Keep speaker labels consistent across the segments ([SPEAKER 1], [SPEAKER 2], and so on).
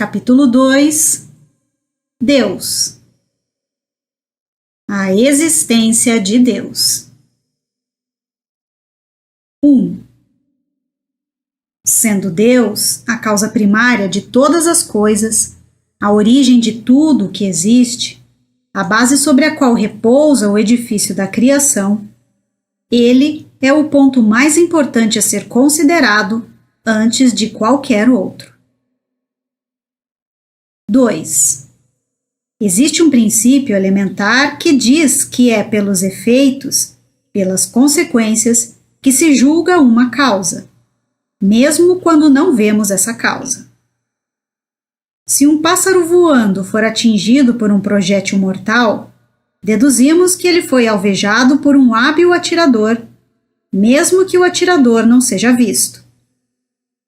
[SPEAKER 1] Capítulo 2. Deus. A existência de Deus. 1. Sendo Deus a causa primária de todas as coisas, a origem de tudo o que existe, a base sobre a qual repousa o edifício da criação, ele é o ponto mais importante a ser considerado antes de qualquer outro. 2. Existe um princípio elementar que diz que é pelos efeitos, pelas consequências, que se julga uma causa, mesmo quando não vemos essa causa. Se um pássaro voando for atingido por um projétil mortal, deduzimos que ele foi alvejado por um hábil atirador, mesmo que o atirador não seja visto.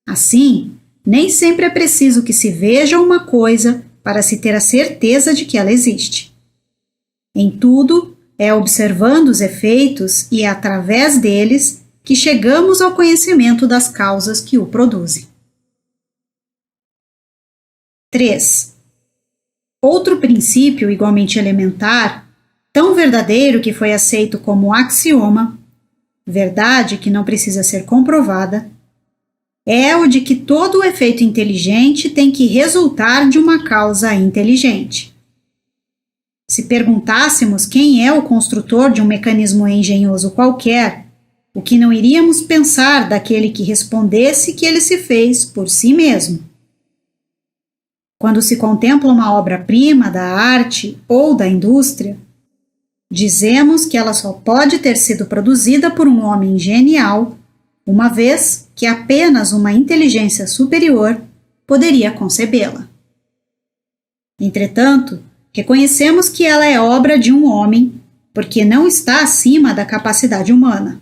[SPEAKER 1] Assim, nem sempre é preciso que se veja uma coisa para se ter a certeza de que ela existe. Em tudo, é observando os efeitos e através deles que chegamos ao conhecimento das causas que o produzem. 3. Outro princípio igualmente elementar, tão verdadeiro que foi aceito como axioma, verdade que não precisa ser comprovada, é o de que todo efeito inteligente tem que resultar de uma causa inteligente. Se perguntássemos quem é o construtor de um mecanismo engenhoso qualquer, o que não iríamos pensar daquele que respondesse que ele se fez por si mesmo? Quando se contempla uma obra-prima da arte ou da indústria, dizemos que ela só pode ter sido produzida por um homem genial, uma vez que apenas uma inteligência superior poderia concebê-la. Entretanto, reconhecemos que ela é obra de um homem, porque não está acima da capacidade humana.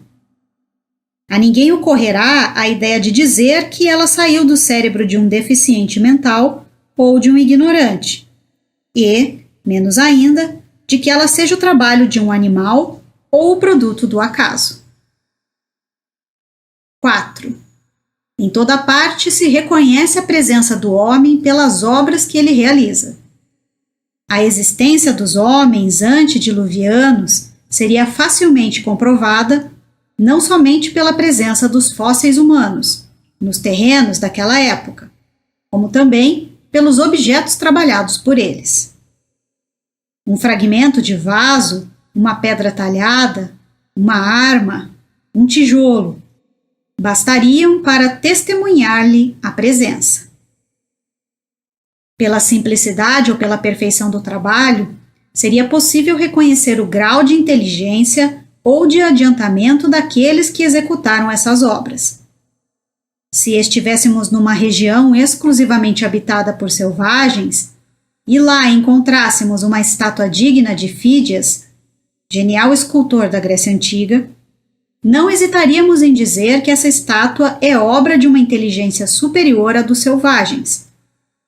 [SPEAKER 1] A ninguém ocorrerá a ideia de dizer que ela saiu do cérebro de um deficiente mental ou de um ignorante, e, menos ainda, de que ela seja o trabalho de um animal ou o produto do acaso. 4. Em toda parte se reconhece a presença do homem pelas obras que ele realiza. A existência dos homens antediluvianos seria facilmente comprovada não somente pela presença dos fósseis humanos nos terrenos daquela época, como também pelos objetos trabalhados por eles. Um fragmento de vaso, uma pedra talhada, uma arma, um tijolo, bastariam para testemunhar-lhe a presença. Pela simplicidade ou pela perfeição do trabalho, seria possível reconhecer o grau de inteligência ou de adiantamento daqueles que executaram essas obras. Se estivéssemos numa região exclusivamente habitada por selvagens, e lá encontrássemos uma estátua digna de Fídias, genial escultor da Grécia Antiga, não hesitaríamos em dizer que essa estátua é obra de uma inteligência superior à dos selvagens,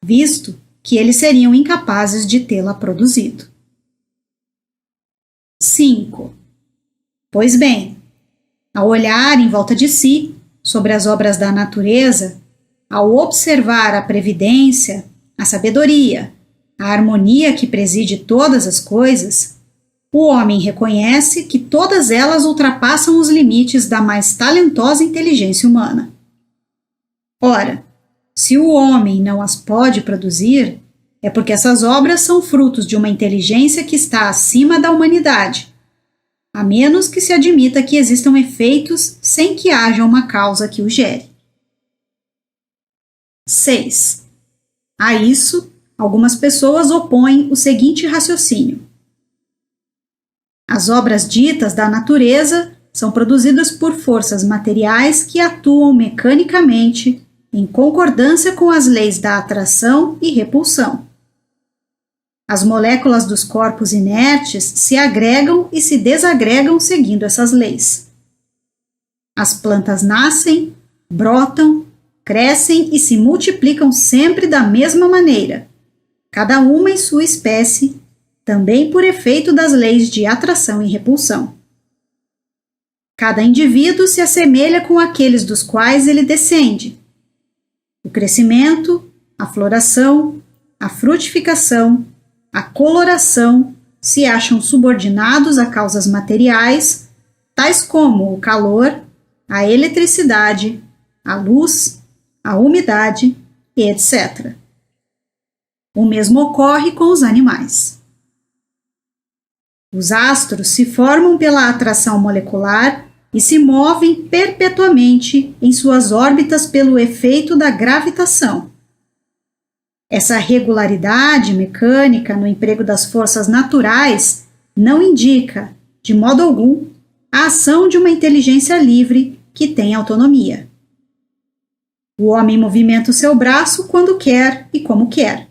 [SPEAKER 1] visto que eles seriam incapazes de tê-la produzido. 5. Pois bem, ao olhar em volta de si, sobre as obras da natureza, ao observar a previdência, a sabedoria, a harmonia que preside todas as coisas, o homem reconhece que todas elas ultrapassam os limites da mais talentosa inteligência humana. Ora, se o homem não as pode produzir, é porque essas obras são frutos de uma inteligência que está acima da humanidade, a menos que se admita que existam efeitos sem que haja uma causa que os gere. 6. A isso, algumas pessoas opõem o seguinte raciocínio: as obras ditas da natureza são produzidas por forças materiais que atuam mecanicamente em concordância com as leis da atração e repulsão. As moléculas dos corpos inertes se agregam e se desagregam seguindo essas leis. As plantas nascem, brotam, crescem e se multiplicam sempre da mesma maneira, cada uma em sua espécie, também por efeito das leis de atração e repulsão. Cada indivíduo se assemelha com aqueles dos quais ele descende. O crescimento, a floração, a frutificação, a coloração se acham subordinados a causas materiais, tais como o calor, a eletricidade, a luz, a umidade e etc. O mesmo ocorre com os animais. Os astros se formam pela atração molecular e se movem perpetuamente em suas órbitas pelo efeito da gravitação. Essa regularidade mecânica no emprego das forças naturais não indica, de modo algum, a ação de uma inteligência livre que tem autonomia. O homem movimenta o seu braço quando quer e como quer.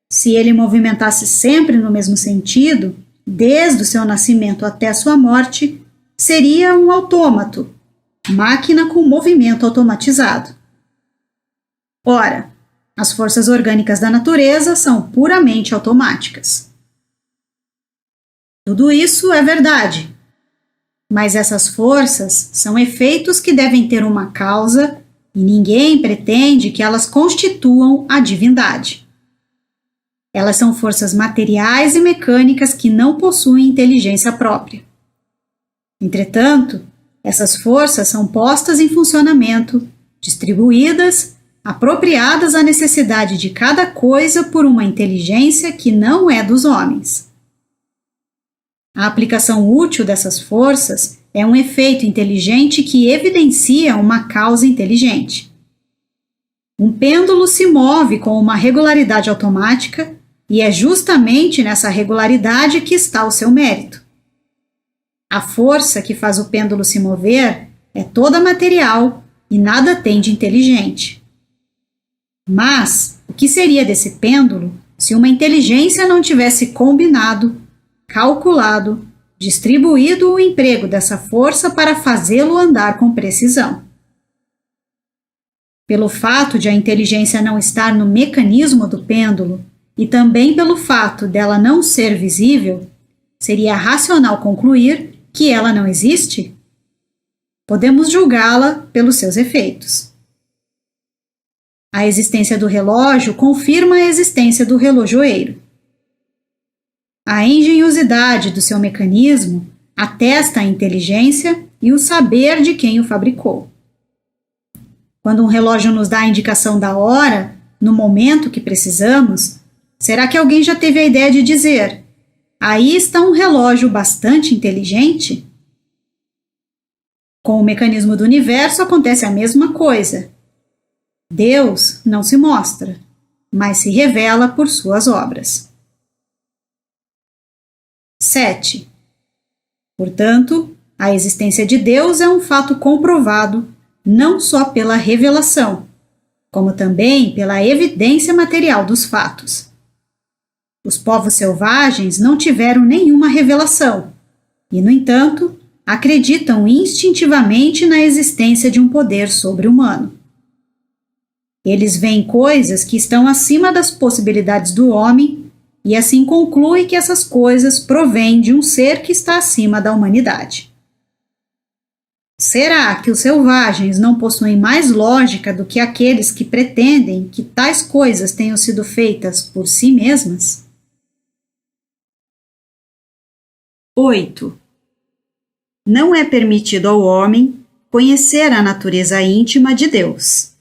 [SPEAKER 1] Se ele movimentasse sempre no mesmo sentido, desde o seu nascimento até a sua morte, seria um autômato, máquina com movimento automatizado. Ora, as forças orgânicas da natureza são puramente automáticas. Tudo isso é verdade, mas essas forças são efeitos que devem ter uma causa e ninguém pretende que elas constituam a divindade. Elas são forças materiais e mecânicas que não possuem inteligência própria. Entretanto, essas forças são postas em funcionamento, distribuídas, apropriadas à necessidade de cada coisa por uma inteligência que não é dos homens. A aplicação útil dessas forças é um efeito inteligente que evidencia uma causa inteligente. Um pêndulo se move com uma regularidade automática e é justamente nessa regularidade que está o seu mérito. A força que faz o pêndulo se mover é toda material e nada tem de inteligente. Mas o que seria desse pêndulo se uma inteligência não tivesse combinado, calculado, distribuído o emprego dessa força para fazê-lo andar com precisão? Pelo fato de a inteligência não estar no mecanismo do pêndulo e também pelo fato dela não ser visível, seria racional concluir que ela não existe? Podemos julgá-la pelos seus efeitos. A existência do relógio confirma a existência do relojoeiro. A engenhosidade do seu mecanismo atesta a inteligência e o saber de quem o fabricou. Quando um relógio nos dá a indicação da hora, no momento que precisamos, será que alguém já teve a ideia de dizer: aí está um relógio bastante inteligente? Com o mecanismo do universo acontece a mesma coisa. Deus não se mostra, mas se revela por suas obras. 7. Portanto, a existência de Deus é um fato comprovado não só pela revelação, como também pela evidência material dos fatos. Os povos selvagens não tiveram nenhuma revelação e, no entanto, acreditam instintivamente na existência de um poder sobre-humano. Eles veem coisas que estão acima das possibilidades do homem e assim concluem que essas coisas provêm de um ser que está acima da humanidade. Será que os selvagens não possuem mais lógica do que aqueles que pretendem que tais coisas tenham sido feitas por si mesmas? 8. Não é permitido ao homem conhecer a natureza íntima de Deus.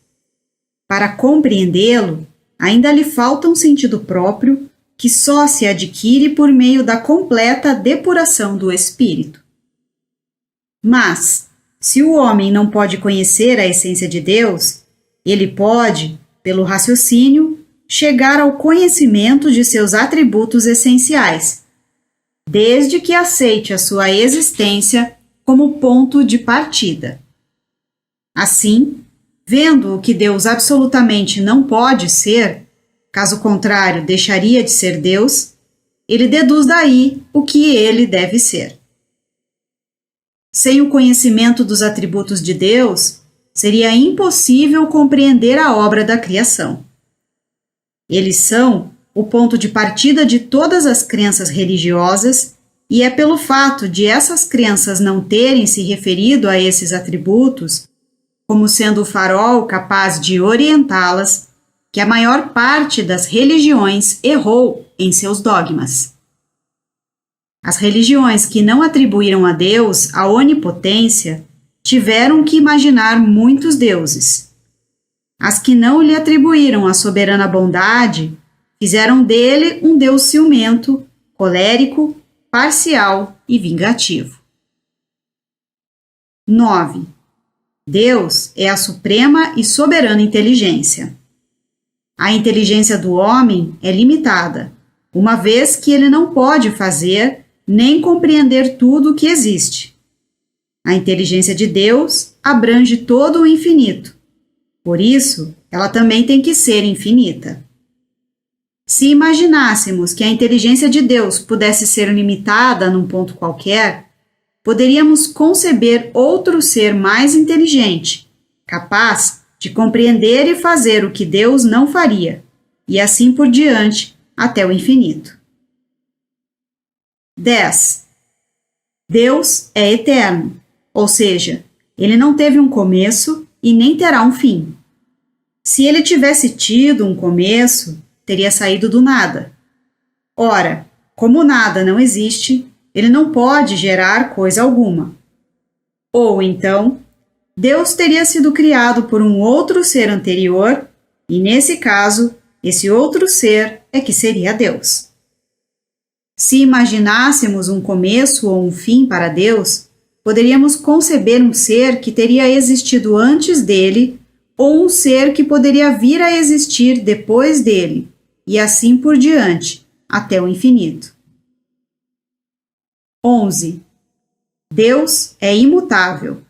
[SPEAKER 1] Para compreendê-lo, ainda lhe falta um sentido próprio que só se adquire por meio da completa depuração do espírito. Mas, se o homem não pode conhecer a essência de Deus, ele pode, pelo raciocínio, chegar ao conhecimento de seus atributos essenciais, desde que aceite a sua existência como ponto de partida. Assim, vendo o que Deus absolutamente não pode ser, caso contrário deixaria de ser Deus, ele deduz daí o que ele deve ser. Sem o conhecimento dos atributos de Deus, seria impossível compreender a obra da criação. Eles são o ponto de partida de todas as crenças religiosas, e é pelo fato de essas crenças não terem se referido a esses atributos, como sendo o farol capaz de orientá-las, que a maior parte das religiões errou em seus dogmas. As religiões que não atribuíram a Deus a onipotência tiveram que imaginar muitos deuses. As que não lhe atribuíram a soberana bondade fizeram dele um Deus ciumento, colérico, parcial e vingativo. 9. Deus é a suprema e soberana inteligência. A inteligência do homem é limitada, uma vez que ele não pode fazer nem compreender tudo o que existe. A inteligência de Deus abrange todo o infinito. Por isso, ela também tem que ser infinita. Se imaginássemos que a inteligência de Deus pudesse ser limitada num ponto qualquer, poderíamos conceber outro ser mais inteligente, capaz de compreender e fazer o que Deus não faria, e assim por diante, até o infinito. 10. Deus é eterno, ou seja, ele não teve um começo e nem terá um fim. Se ele tivesse tido um começo, teria saído do nada. Ora, como nada não existe, ele não pode gerar coisa alguma. Ou então, Deus teria sido criado por um outro ser anterior, e nesse caso, esse outro ser é que seria Deus. Se imaginássemos um começo ou um fim para Deus, poderíamos conceber um ser que teria existido antes dele, ou um ser que poderia vir a existir depois dele, e assim por diante, até o infinito. 11. Deus é imutável.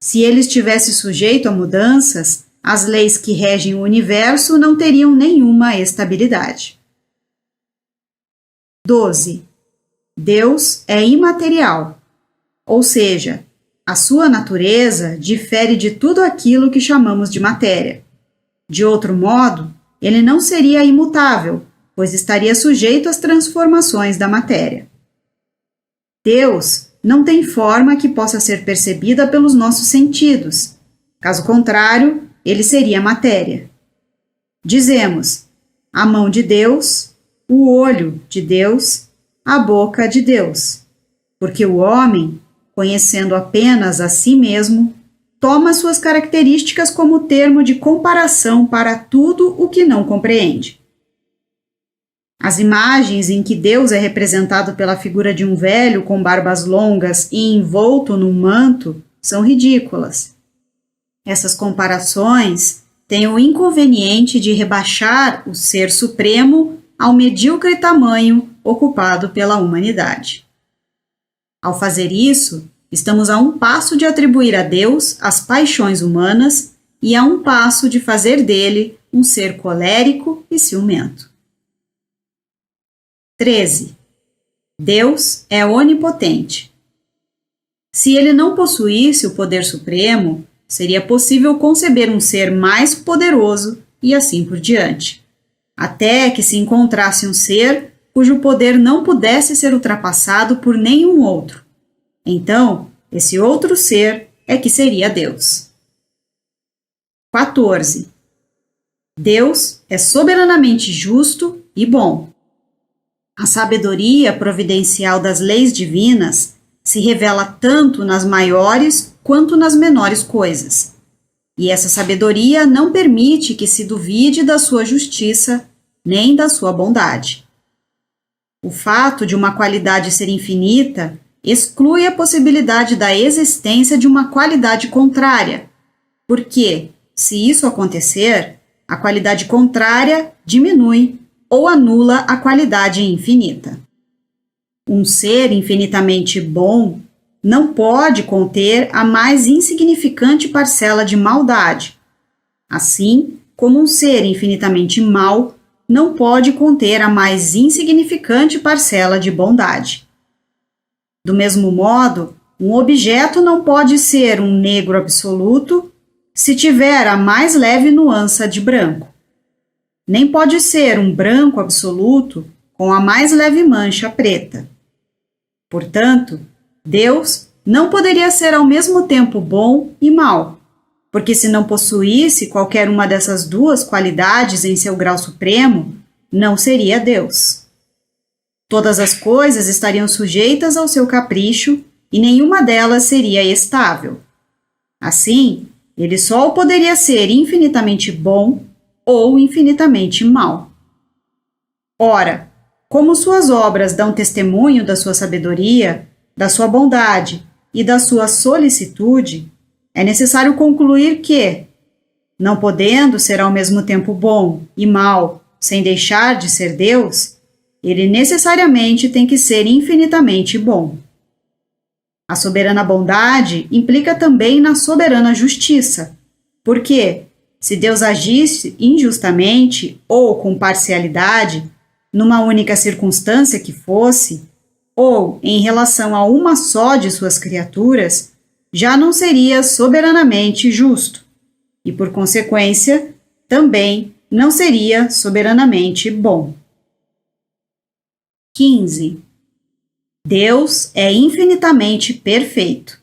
[SPEAKER 1] Se ele estivesse sujeito a mudanças, as leis que regem o universo não teriam nenhuma estabilidade. 12. Deus é imaterial, ou seja, a sua natureza difere de tudo aquilo que chamamos de matéria. De outro modo, ele não seria imutável, pois estaria sujeito às transformações da matéria. Deus não tem forma que possa ser percebida pelos nossos sentidos. Caso contrário, ele seria matéria. Dizemos, a mão de Deus, o olho de Deus, a boca de Deus, porque o homem, conhecendo apenas a si mesmo, toma suas características como termo de comparação para tudo o que não compreende. As imagens em que Deus é representado pela figura de um velho com barbas longas e envolto num manto são ridículas. Essas comparações têm o inconveniente de rebaixar o Ser Supremo ao medíocre tamanho ocupado pela humanidade. Ao fazer isso, estamos a um passo de atribuir a Deus as paixões humanas e a um passo de fazer dele um ser colérico e ciumento. 13. Deus é onipotente. Se ele não possuísse o poder supremo, seria possível conceber um ser mais poderoso e assim por diante, até que se encontrasse um ser cujo poder não pudesse ser ultrapassado por nenhum outro. Então, esse outro ser é que seria Deus. 14. Deus é soberanamente justo e bom. A sabedoria providencial das leis divinas se revela tanto nas maiores quanto nas menores coisas. E essa sabedoria não permite que se duvide da sua justiça nem da sua bondade. O fato de uma qualidade ser infinita exclui a possibilidade da existência de uma qualidade contrária, porque, se isso acontecer, a qualidade contrária diminui ou anula a qualidade infinita. Um ser infinitamente bom não pode conter a mais insignificante parcela de maldade, assim como um ser infinitamente mau não pode conter a mais insignificante parcela de bondade. Do mesmo modo, um objeto não pode ser um negro absoluto se tiver a mais leve nuance de branco. Nem pode ser um branco absoluto com a mais leve mancha preta. Portanto, Deus não poderia ser ao mesmo tempo bom e mau, porque se não possuísse qualquer uma dessas duas qualidades em seu grau supremo, não seria Deus. Todas as coisas estariam sujeitas ao seu capricho e nenhuma delas seria estável. Assim, ele só poderia ser infinitamente bom ou infinitamente mau. Ora, como suas obras dão testemunho da sua sabedoria, da sua bondade e da sua solicitude, é necessário concluir que, não podendo ser ao mesmo tempo bom e mau, sem deixar de ser Deus, ele necessariamente tem que ser infinitamente bom. A soberana bondade implica também na soberana justiça, porque, se Deus agisse injustamente ou com parcialidade, numa única circunstância que fosse, ou em relação a uma só de suas criaturas, já não seria soberanamente justo, e, por consequência, também não seria soberanamente bom. 15. Deus é infinitamente perfeito.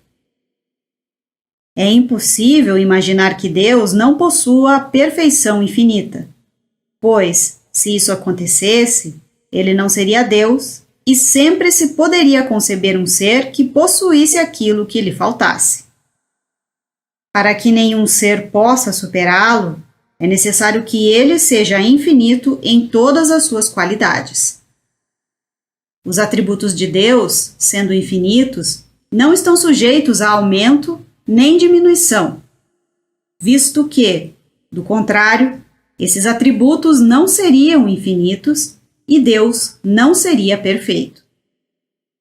[SPEAKER 1] É impossível imaginar que Deus não possua a perfeição infinita, pois, se isso acontecesse, ele não seria Deus e sempre se poderia conceber um ser que possuísse aquilo que lhe faltasse. Para que nenhum ser possa superá-lo, é necessário que ele seja infinito em todas as suas qualidades. Os atributos de Deus, sendo infinitos, não estão sujeitos a aumento nem diminuição, visto que, do contrário, esses atributos não seriam infinitos e Deus não seria perfeito.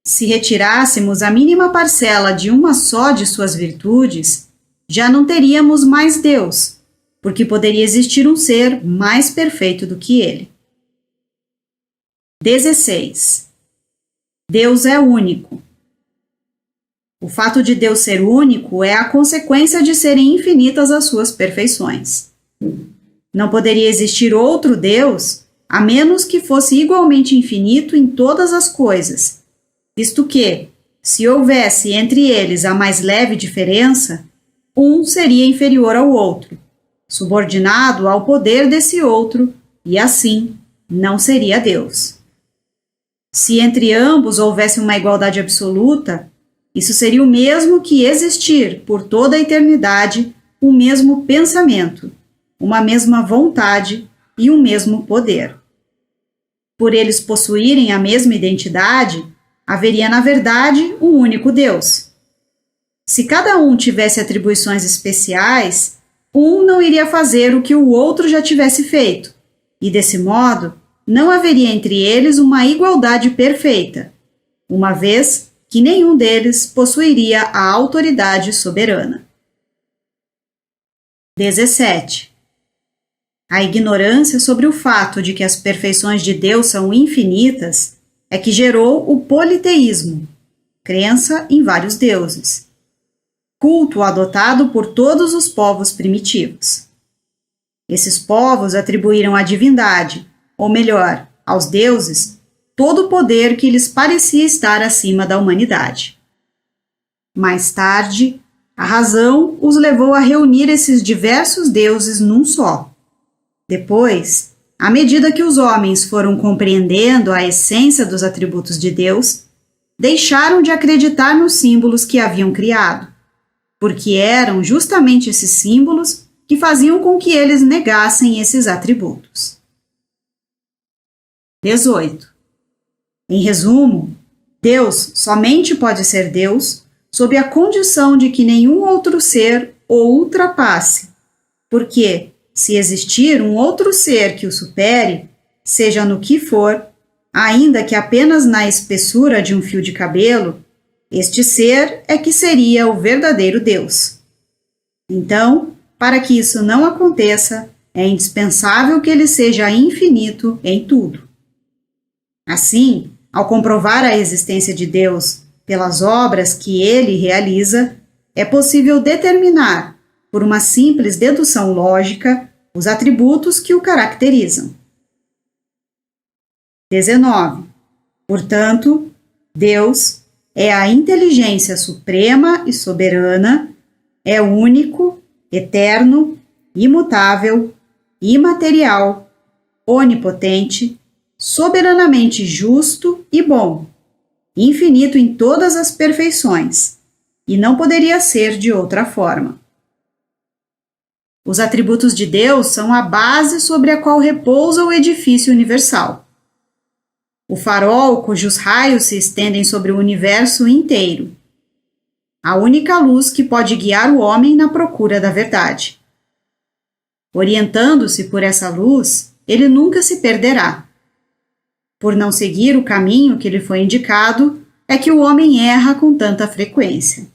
[SPEAKER 1] Se retirássemos a mínima parcela de uma só de suas virtudes, já não teríamos mais Deus, porque poderia existir um ser mais perfeito do que ele. 16. Deus é único. O fato de Deus ser único é a consequência de serem infinitas as suas perfeições. Não poderia existir outro Deus a menos que fosse igualmente infinito em todas as coisas, visto que, se houvesse entre eles a mais leve diferença, um seria inferior ao outro, subordinado ao poder desse outro, e assim não seria Deus. Se entre ambos houvesse uma igualdade absoluta, isso seria o mesmo que existir por toda a eternidade o mesmo pensamento, uma mesma vontade e um mesmo poder. Por eles possuírem a mesma identidade, haveria na verdade um único Deus. Se cada um tivesse atribuições especiais, um não iria fazer o que o outro já tivesse feito, e desse modo não haveria entre eles uma igualdade perfeita, uma vez que nenhum deles possuiria a autoridade soberana. 17. A ignorância sobre o fato de que as perfeições de Deus são infinitas é que gerou o politeísmo, crença em vários deuses, culto adotado por todos os povos primitivos. Esses povos atribuíram à divindade, ou melhor, aos deuses, todo o poder que lhes parecia estar acima da humanidade. Mais tarde, a razão os levou a reunir esses diversos deuses num só. Depois, à medida que os homens foram compreendendo a essência dos atributos de Deus, deixaram de acreditar nos símbolos que haviam criado, porque eram justamente esses símbolos que faziam com que eles negassem esses atributos. 18. Em resumo, Deus somente pode ser Deus sob a condição de que nenhum outro ser o ultrapasse, porque, se existir um outro ser que o supere, seja no que for, ainda que apenas na espessura de um fio de cabelo, este ser é que seria o verdadeiro Deus. Então, para que isso não aconteça, é indispensável que ele seja infinito em tudo. Assim, ao comprovar a existência de Deus pelas obras que ele realiza, é possível determinar, por uma simples dedução lógica, os atributos que o caracterizam. 19. Portanto, Deus é a inteligência suprema e soberana, é único, eterno, imutável, imaterial, onipotente, soberanamente justo e bom, infinito em todas as perfeições, e não poderia ser de outra forma. Os atributos de Deus são a base sobre a qual repousa o edifício universal. O farol cujos raios se estendem sobre o universo inteiro. A única luz que pode guiar o homem na procura da verdade. Orientando-se por essa luz, ele nunca se perderá. Por não seguir o caminho que lhe foi indicado, é que o homem erra com tanta frequência.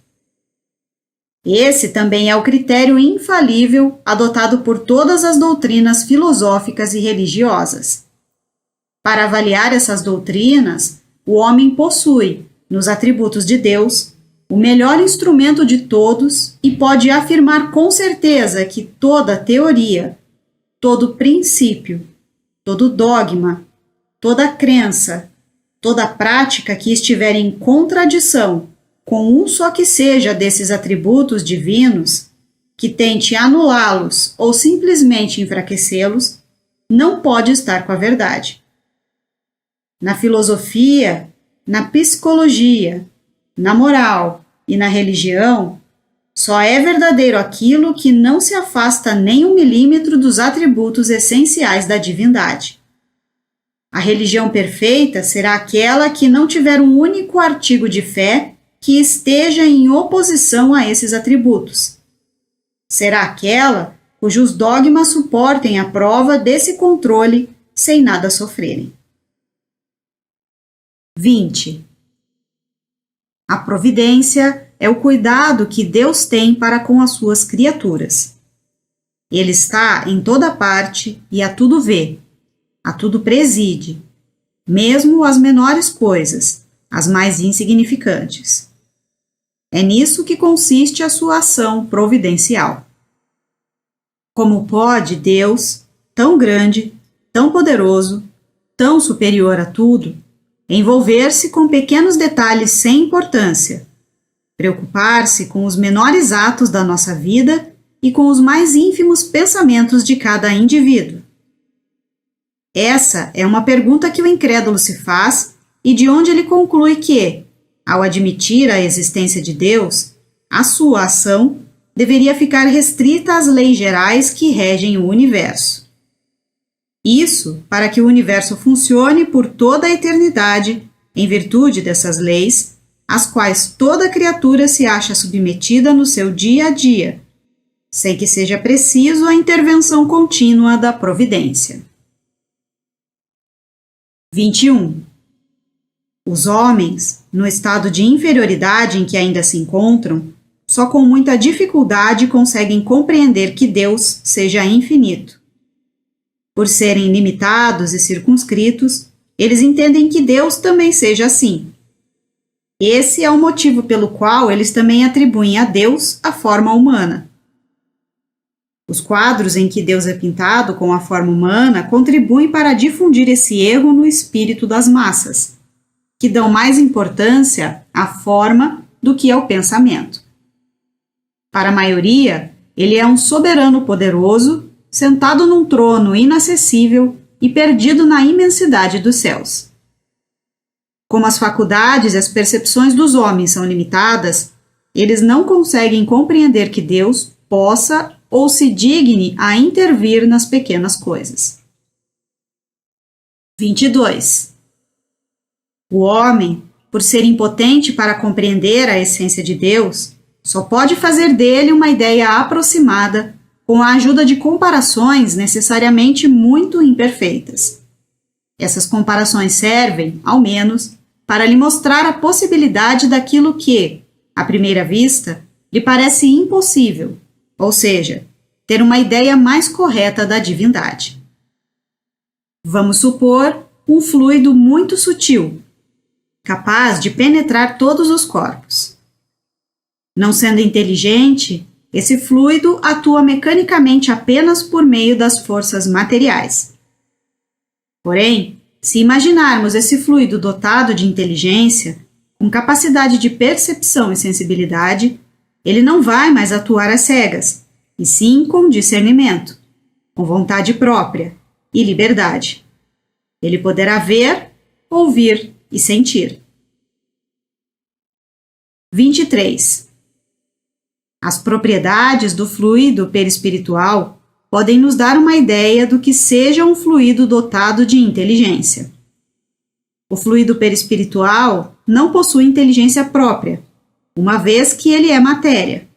[SPEAKER 1] Esse também é o critério infalível adotado por todas as doutrinas filosóficas e religiosas. Para avaliar essas doutrinas, o homem possui, nos atributos de Deus, o melhor instrumento de todos e pode afirmar com certeza que toda teoria, todo princípio, todo dogma, toda crença, toda prática que estiver em contradição com um só que seja desses atributos divinos, que tente anulá-los ou simplesmente enfraquecê-los, não pode estar com a verdade. Na filosofia, na psicologia, na moral e na religião, só é verdadeiro aquilo que não se afasta nem 1 milímetro dos atributos essenciais da divindade. A religião perfeita será aquela que não tiver um único artigo de fé que esteja em oposição a esses atributos. Será aquela cujos dogmas suportem a prova desse controle sem nada sofrerem. 20. A providência é o cuidado que Deus tem para com as suas criaturas. Ele está em toda parte e a tudo vê, a tudo preside, mesmo as menores coisas, as mais insignificantes. É nisso que consiste a sua ação providencial. Como pode Deus, tão grande, tão poderoso, tão superior a tudo, envolver-se com pequenos detalhes sem importância, preocupar-se com os menores atos da nossa vida e com os mais ínfimos pensamentos de cada indivíduo? Essa é uma pergunta que o incrédulo se faz e de onde ele conclui que, ao admitir a existência de Deus, a sua ação deveria ficar restrita às leis gerais que regem o universo. Isso para que o universo funcione por toda a eternidade, em virtude dessas leis, às quais toda criatura se acha submetida no seu dia a dia, sem que seja preciso a intervenção contínua da providência. 21. Os homens, no estado de inferioridade em que ainda se encontram, só com muita dificuldade conseguem compreender que Deus seja infinito. Por serem limitados e circunscritos, eles entendem que Deus também seja assim. Esse é o motivo pelo qual eles também atribuem a Deus a forma humana. Os quadros em que Deus é pintado com a forma humana contribuem para difundir esse erro no espírito das massas, que dão mais importância à forma do que ao pensamento. Para a maioria, ele é um soberano poderoso, sentado num trono inacessível e perdido na imensidade dos céus. Como as faculdades e as percepções dos homens são limitadas, eles não conseguem compreender que Deus possa ou se digne a intervir nas pequenas coisas. 22. O homem, por ser impotente para compreender a essência de Deus, só pode fazer dele uma ideia aproximada com a ajuda de comparações necessariamente muito imperfeitas. Essas comparações servem, ao menos, para lhe mostrar a possibilidade daquilo que, à primeira vista, lhe parece impossível, ou seja, ter uma ideia mais correta da divindade. Vamos supor um fluido muito sutil, capaz de penetrar todos os corpos. Não sendo inteligente, esse fluido atua mecanicamente apenas por meio das forças materiais. Porém, se imaginarmos esse fluido dotado de inteligência, com capacidade de percepção e sensibilidade, ele não vai mais atuar às cegas, e sim com discernimento, com vontade própria e liberdade. Ele poderá ver, ouvir e sentir. 23. As propriedades do fluido perispiritual podem nos dar uma ideia do que seja um fluido dotado de inteligência. O fluido perispiritual não possui inteligência própria, uma vez que ele é matéria,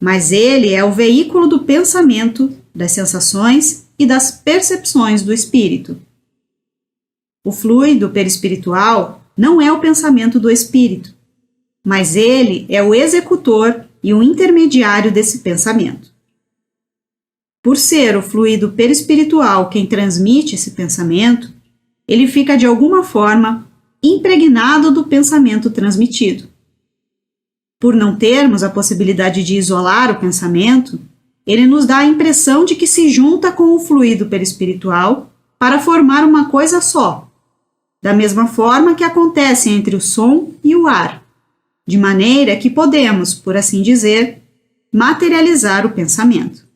[SPEAKER 1] mas ele é o veículo do pensamento, das sensações e das percepções do espírito. O fluido perispiritual não é o pensamento do espírito, mas ele é o executor e o intermediário desse pensamento. Por ser o fluido perispiritual quem transmite esse pensamento, ele fica de alguma forma impregnado do pensamento transmitido. Por não termos a possibilidade de isolar o pensamento, ele nos dá a impressão de que se junta com o fluido perispiritual para formar uma coisa só, da mesma forma que acontece entre o som e o ar, de maneira que podemos, por assim dizer, materializar o pensamento.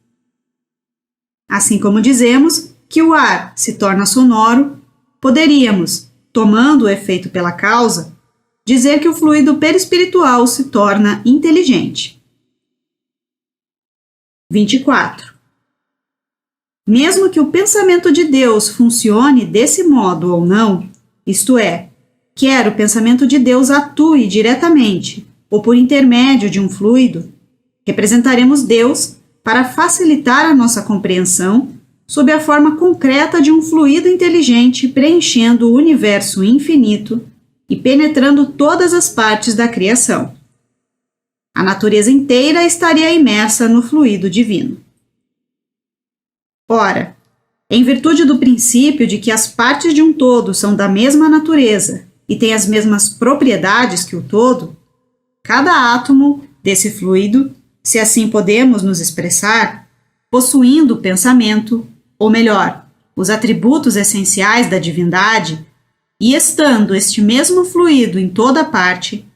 [SPEAKER 1] Assim como dizemos que o ar se torna sonoro, poderíamos, tomando o efeito pela causa, dizer que o fluido perispiritual se torna inteligente. 24. Mesmo que o pensamento de Deus funcione desse modo ou não, isto é, quer o pensamento de Deus atue diretamente ou por intermédio de um fluido, representaremos Deus para facilitar a nossa compreensão sob a forma concreta de um fluido inteligente preenchendo o universo infinito e penetrando todas as partes da criação. A natureza inteira estaria imersa no fluido divino. Ora, em virtude do princípio de que as partes de um todo são da mesma natureza e têm as mesmas propriedades que o todo, cada átomo desse fluido, se assim podemos nos expressar, possuindo o pensamento, ou melhor, os atributos essenciais da divindade, e estando este mesmo fluido em toda parte,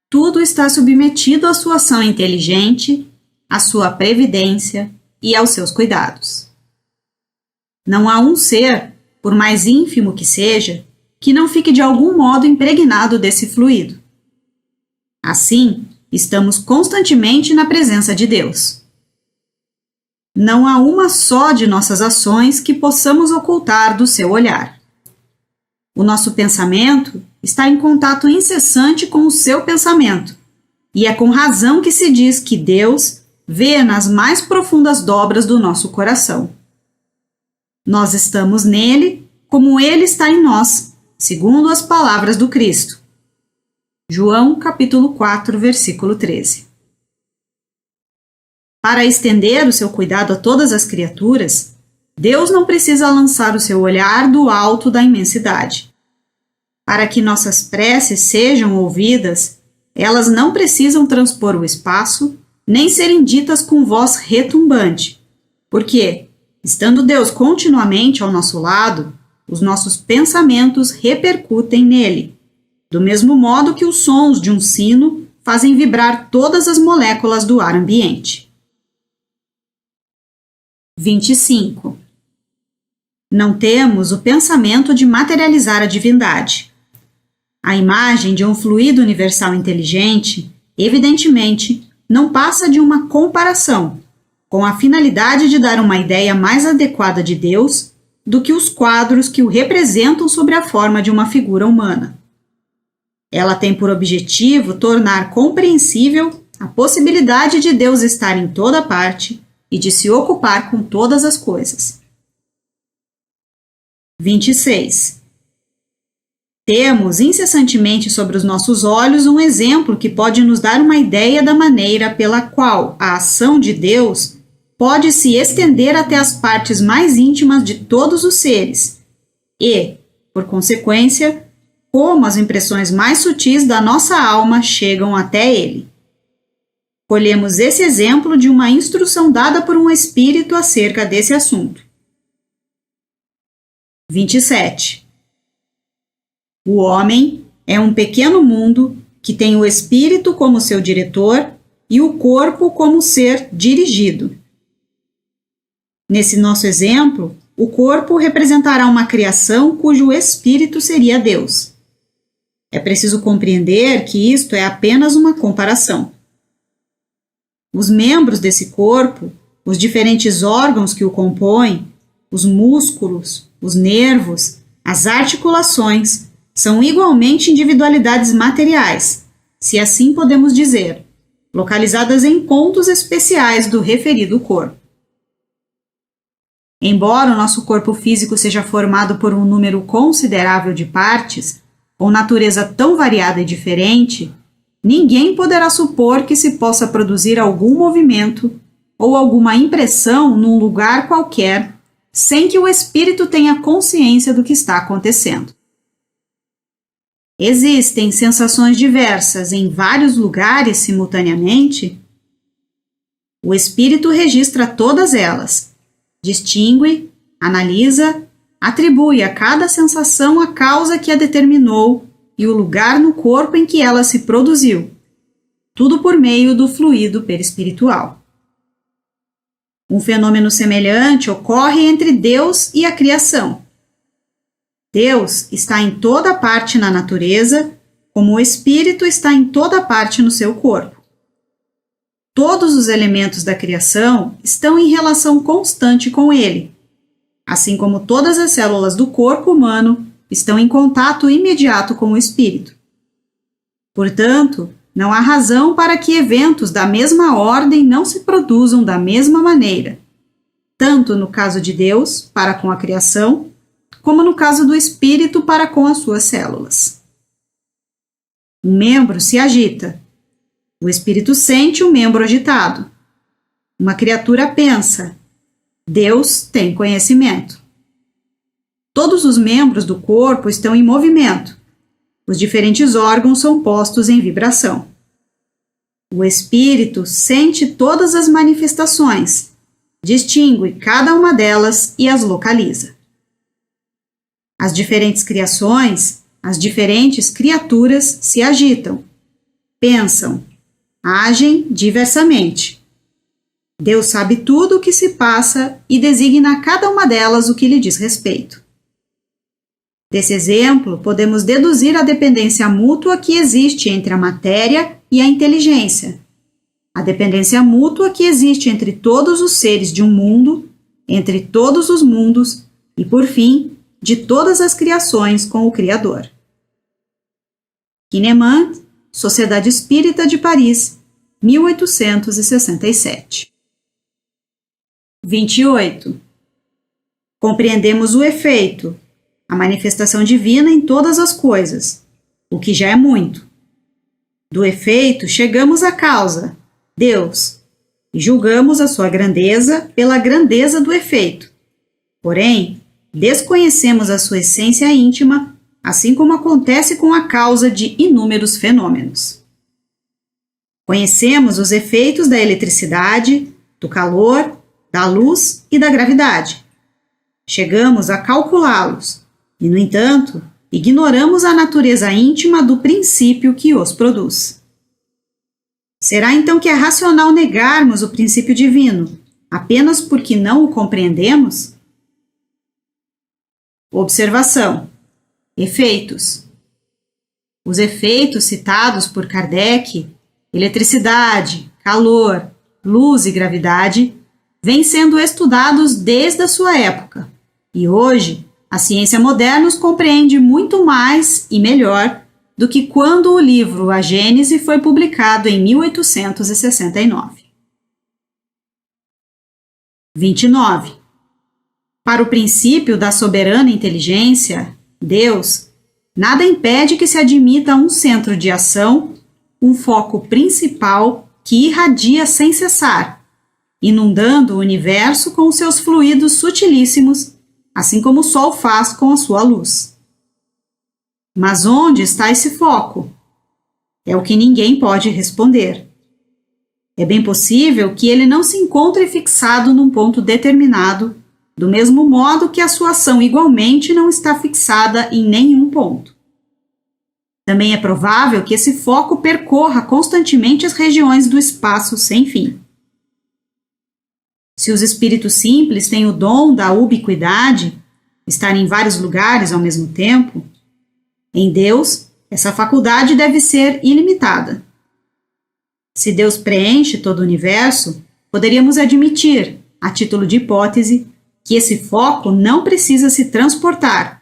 [SPEAKER 1] tudo está submetido à sua ação inteligente, à sua previdência e aos seus cuidados. Não há um ser, por mais ínfimo que seja, que não fique de algum modo impregnado desse fluido. Assim, estamos constantemente na presença de Deus. Não há uma só de nossas ações que possamos ocultar do seu olhar. O nosso pensamento está em contato incessante com o seu pensamento, e é com razão que se diz que Deus vê nas mais profundas dobras do nosso coração. Nós estamos nele como ele está em nós, segundo as palavras do Cristo. João capítulo 4, versículo 13. Para estender o seu cuidado a todas as criaturas, Deus não precisa lançar o seu olhar do alto da imensidade. Para que nossas preces sejam ouvidas, elas não precisam transpor o espaço, nem serem ditas com voz retumbante, porque, estando Deus continuamente ao nosso lado, os nossos pensamentos repercutem nele, do mesmo modo que os sons de um sino fazem vibrar todas as moléculas do ar ambiente. 25. Não temos o pensamento de materializar a divindade. A imagem de um fluido universal inteligente, evidentemente, não passa de uma comparação, com a finalidade de dar uma ideia mais adequada de Deus do que os quadros que o representam sobre a forma de uma figura humana. Ela tem por objetivo tornar compreensível a possibilidade de Deus estar em toda parte e de se ocupar com todas as coisas. 26. Temos incessantemente sobre os nossos olhos um exemplo que pode nos dar uma ideia da maneira pela qual a ação de Deus pode se estender até as partes mais íntimas de todos os seres e, por consequência, como as impressões mais sutis da nossa alma chegam até ele. Colhemos esse exemplo de uma instrução dada por um espírito acerca desse assunto. 27. O homem é um pequeno mundo que tem o espírito como seu diretor e o corpo como ser dirigido. Nesse nosso exemplo, o corpo representará uma criação cujo espírito seria Deus. É preciso compreender que isto é apenas uma comparação. Os membros desse corpo, os diferentes órgãos que o compõem, os músculos, os nervos, as articulações, são igualmente individualidades materiais, se assim podemos dizer, localizadas em pontos especiais do referido corpo. Embora o nosso corpo físico seja formado por um número considerável de partes, com natureza tão variada e diferente, ninguém poderá supor que se possa produzir algum movimento ou alguma impressão num lugar qualquer sem que o espírito tenha consciência do que está acontecendo. Existem sensações diversas em vários lugares simultaneamente? O espírito registra todas elas, distingue, analisa, atribui a cada sensação a causa que a determinou e o lugar no corpo em que ela se produziu, tudo por meio do fluido perispiritual. Um fenômeno semelhante ocorre entre Deus e a criação. Deus está em toda parte na natureza, como o espírito está em toda parte no seu corpo. Todos os elementos da criação estão em relação constante com ele, assim como todas as células do corpo humano estão em contato imediato com o espírito. Portanto, não há razão para que eventos da mesma ordem não se produzam da mesma maneira, tanto no caso de Deus para com a criação, como no caso do espírito para com as suas células. Um membro se agita. O espírito sente o membro agitado. Uma criatura pensa. Deus tem conhecimento. Todos os membros do corpo estão em movimento. Os diferentes órgãos são postos em vibração. O espírito sente todas as manifestações, distingue cada uma delas e as localiza. As diferentes criações, as diferentes criaturas se agitam, pensam, agem diversamente. Deus sabe tudo o que se passa e designa a cada uma delas o que lhe diz respeito. Desse exemplo, podemos deduzir a dependência mútua que existe entre a matéria e a inteligência, a dependência mútua que existe entre todos os seres de um mundo, entre todos os mundos e, por fim, de todas as criações com o Criador. Kahneman, Sociedade Espírita de Paris, 1867. 28. Compreendemos o efeito, a manifestação divina em todas as coisas, o que já é muito. Do efeito chegamos à causa, Deus, e julgamos a sua grandeza pela grandeza do efeito. Porém, desconhecemos a sua essência íntima, assim como acontece com a causa de inúmeros fenômenos. Conhecemos os efeitos da eletricidade, do calor, da luz e da gravidade. Chegamos a calculá-los e, no entanto, ignoramos a natureza íntima do princípio que os produz. Será então que é racional negarmos o princípio divino, apenas porque não o compreendemos? Observação. Efeitos. Os efeitos citados por Kardec, eletricidade, calor, luz e gravidade, vêm sendo estudados desde a sua época, e hoje a ciência moderna os compreende muito mais e melhor do que quando o livro A Gênese foi publicado em 1869. 29. Para o princípio da soberana inteligência, Deus, nada impede que se admita um centro de ação, um foco principal que irradia sem cessar, inundando o universo com seus fluidos sutilíssimos, assim como o Sol faz com a sua luz. Mas onde está esse foco? É o que ninguém pode responder. É bem possível que ele não se encontre fixado num ponto determinado, do mesmo modo que a sua ação igualmente não está fixada em nenhum ponto. Também é provável que esse foco percorra constantemente as regiões do espaço sem fim. Se os espíritos simples têm o dom da ubiquidade, estar em vários lugares ao mesmo tempo, em Deus, essa faculdade deve ser ilimitada. Se Deus preenche todo o universo, poderíamos admitir, a título de hipótese, que esse foco não precisa se transportar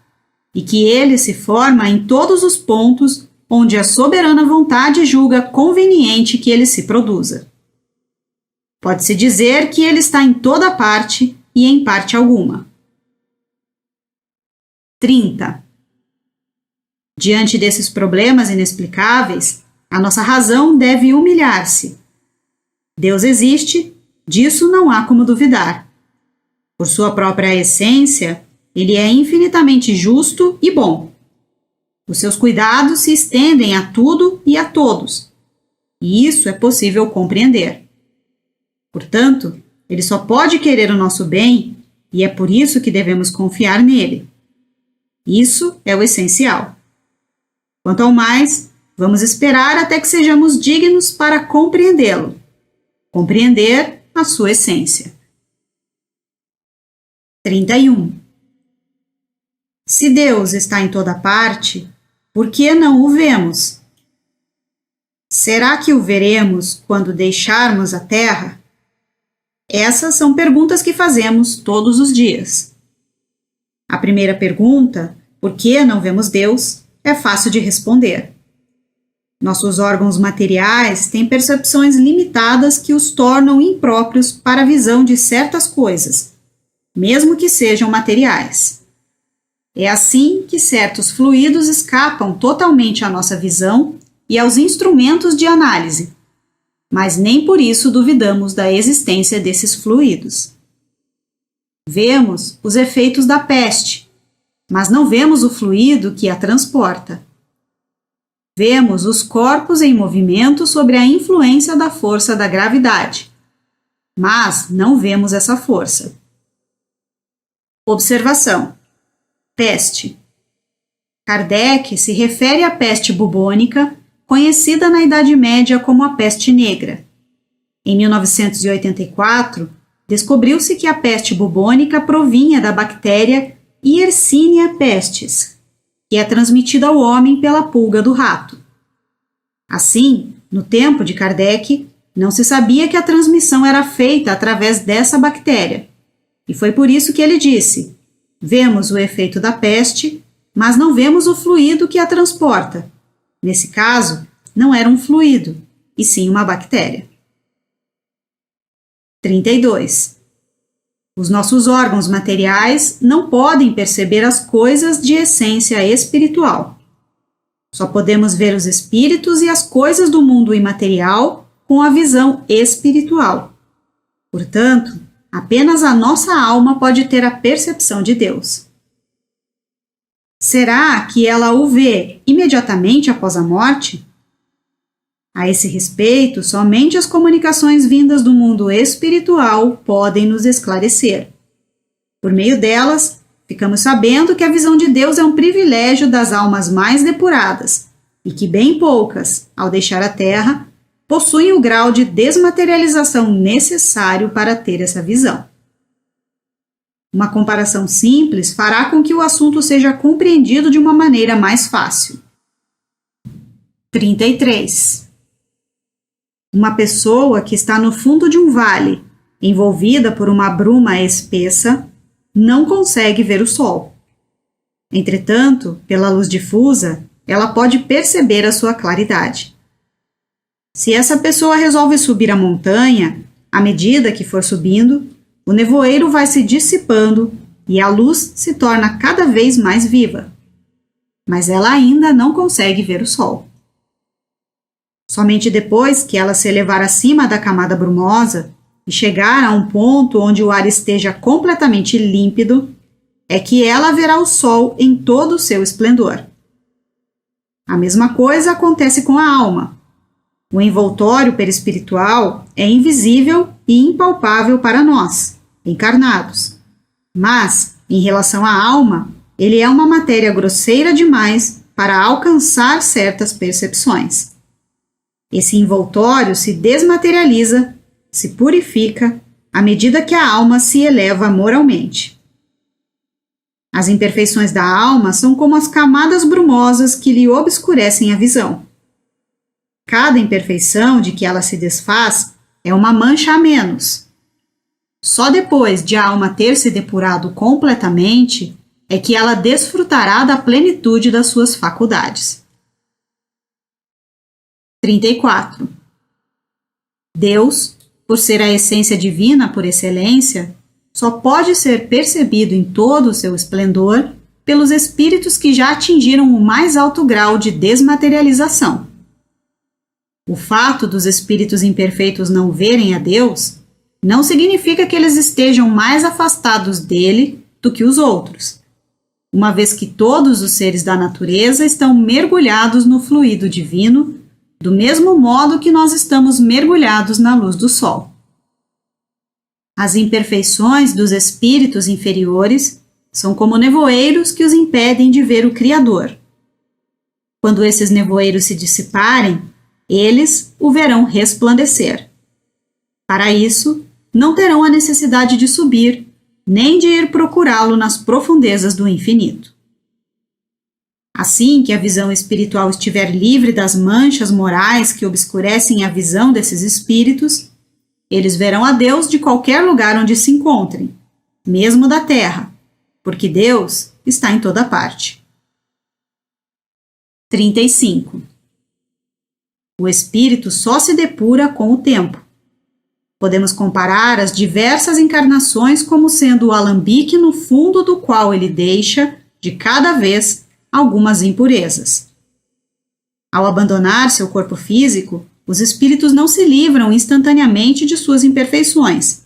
[SPEAKER 1] e que ele se forma em todos os pontos onde a soberana vontade julga conveniente que ele se produza. Pode-se dizer que ele está em toda parte e em parte alguma. 30. Diante desses problemas inexplicáveis, a nossa razão deve humilhar-se. Deus existe, disso não há como duvidar. Por sua própria essência, ele é infinitamente justo e bom. Os seus cuidados se estendem a tudo e a todos, e isso é possível compreender. Portanto, ele só pode querer o nosso bem, e é por isso que devemos confiar nele. Isso é o essencial. Quanto ao mais, vamos esperar até que sejamos dignos para compreendê-lo, compreender a sua essência. 31. Se Deus está em toda parte, por que não o vemos? Será que o veremos quando deixarmos a Terra? Essas são perguntas que fazemos todos os dias. A primeira pergunta, por que não vemos Deus, é fácil de responder. Nossos órgãos materiais têm percepções limitadas que os tornam impróprios para a visão de certas coisas, mesmo que sejam materiais. É assim que certos fluidos escapam totalmente à nossa visão e aos instrumentos de análise, mas nem por isso duvidamos da existência desses fluidos. Vemos os efeitos da peste, mas não vemos o fluido que a transporta. Vemos os corpos em movimento sob a influência da força da gravidade, mas não vemos essa força. Observação. Peste. Kardec se refere à peste bubônica, conhecida na Idade Média como a peste negra. Em 1984, descobriu-se que a peste bubônica provinha da bactéria Yersinia pestis, que é transmitida ao homem pela pulga do rato. Assim, no tempo de Kardec, não se sabia que a transmissão era feita através dessa bactéria, e foi por isso que ele disse: vemos o efeito da peste, mas não vemos o fluido que a transporta. Nesse caso, não era um fluido, e sim uma bactéria. 32. Os nossos órgãos materiais não podem perceber as coisas de essência espiritual. Só podemos ver os espíritos e as coisas do mundo imaterial com a visão espiritual. Portanto, apenas a nossa alma pode ter a percepção de Deus. Será que ela o vê imediatamente após a morte? A esse respeito, somente as comunicações vindas do mundo espiritual podem nos esclarecer. Por meio delas, ficamos sabendo que a visão de Deus é um privilégio das almas mais depuradas e que bem poucas, ao deixar a Terra, possuem o grau de desmaterialização necessário para ter essa visão. Uma comparação simples fará com que o assunto seja compreendido de uma maneira mais fácil. 33. Uma pessoa que está no fundo de um vale, envolvida por uma bruma espessa, não consegue ver o sol. Entretanto, pela luz difusa, ela pode perceber a sua claridade. Se essa pessoa resolve subir a montanha, à medida que for subindo, o nevoeiro vai se dissipando e a luz se torna cada vez mais viva. Mas ela ainda não consegue ver o sol. Somente depois que ela se elevar acima da camada brumosa e chegar a um ponto onde o ar esteja completamente límpido, é que ela verá o sol em todo o seu esplendor. A mesma coisa acontece com a alma. O envoltório perispiritual é invisível e impalpável para nós, encarnados. Mas, em relação à alma, ele é uma matéria grosseira demais para alcançar certas percepções. Esse envoltório se desmaterializa, se purifica, à medida que a alma se eleva moralmente. As imperfeições da alma são como as camadas brumosas que lhe obscurecem a visão. Cada imperfeição de que ela se desfaz é uma mancha a menos. Só depois de a alma ter se depurado completamente é que ela desfrutará da plenitude das suas faculdades. 34. Deus, por ser a essência divina por excelência, só pode ser percebido em todo o seu esplendor pelos espíritos que já atingiram o mais alto grau de desmaterialização. O fato dos espíritos imperfeitos não verem a Deus não significa que eles estejam mais afastados dele do que os outros, uma vez que todos os seres da natureza estão mergulhados no fluido divino, do mesmo modo que nós estamos mergulhados na luz do sol. As imperfeições dos espíritos inferiores são como nevoeiros que os impedem de ver o Criador. Quando esses nevoeiros se dissiparem, eles o verão resplandecer. Para isso, não terão a necessidade de subir, nem de ir procurá-lo nas profundezas do infinito. Assim que a visão espiritual estiver livre das manchas morais que obscurecem a visão desses espíritos, eles verão a Deus de qualquer lugar onde se encontrem, mesmo da terra, porque Deus está em toda parte. 35. O espírito só se depura com o tempo. Podemos comparar as diversas encarnações como sendo o alambique no fundo do qual ele deixa, de cada vez, algumas impurezas. Ao abandonar seu corpo físico, os espíritos não se livram instantaneamente de suas imperfeições,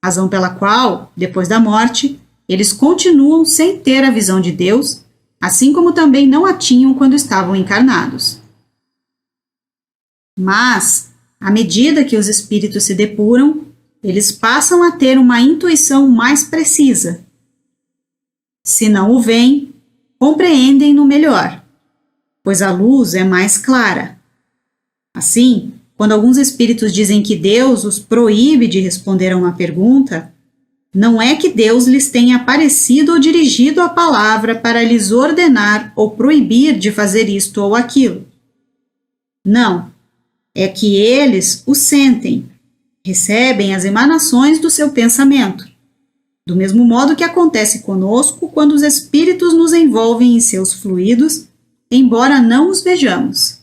[SPEAKER 1] razão pela qual, depois da morte, eles continuam sem ter a visão de Deus, assim como também não a tinham quando estavam encarnados. Mas, à medida que os espíritos se depuram, eles passam a ter uma intuição mais precisa. Se não o veem, compreendem-no melhor, pois a luz é mais clara. Assim, quando alguns espíritos dizem que Deus os proíbe de responder a uma pergunta, não é que Deus lhes tenha aparecido ou dirigido a palavra para lhes ordenar ou proibir de fazer isto ou aquilo. Não, é que eles o sentem, recebem as emanações do seu pensamento, do mesmo modo que acontece conosco quando os espíritos nos envolvem em seus fluidos, embora não os vejamos.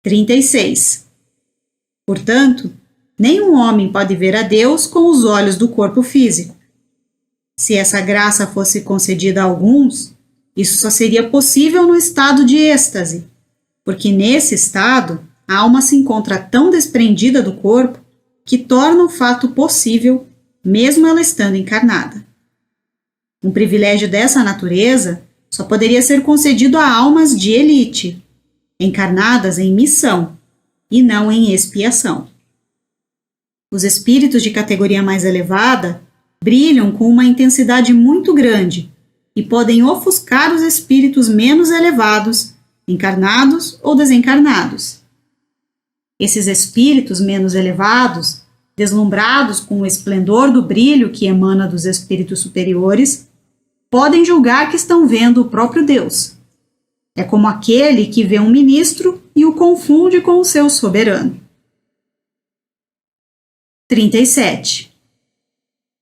[SPEAKER 1] 36. Portanto, nenhum homem pode ver a Deus com os olhos do corpo físico. Se essa graça fosse concedida a alguns, isso só seria possível no estado de êxtase, porque nesse estado a alma se encontra tão desprendida do corpo que torna o fato possível, mesmo ela estando encarnada. Um privilégio dessa natureza só poderia ser concedido a almas de elite, encarnadas em missão e não em expiação. Os espíritos de categoria mais elevada brilham com uma intensidade muito grande e podem ofuscar os espíritos menos elevados, encarnados ou desencarnados. Esses espíritos menos elevados, deslumbrados com o esplendor do brilho que emana dos espíritos superiores, podem julgar que estão vendo o próprio Deus. É como aquele que vê um ministro e o confunde com o seu soberano. 37.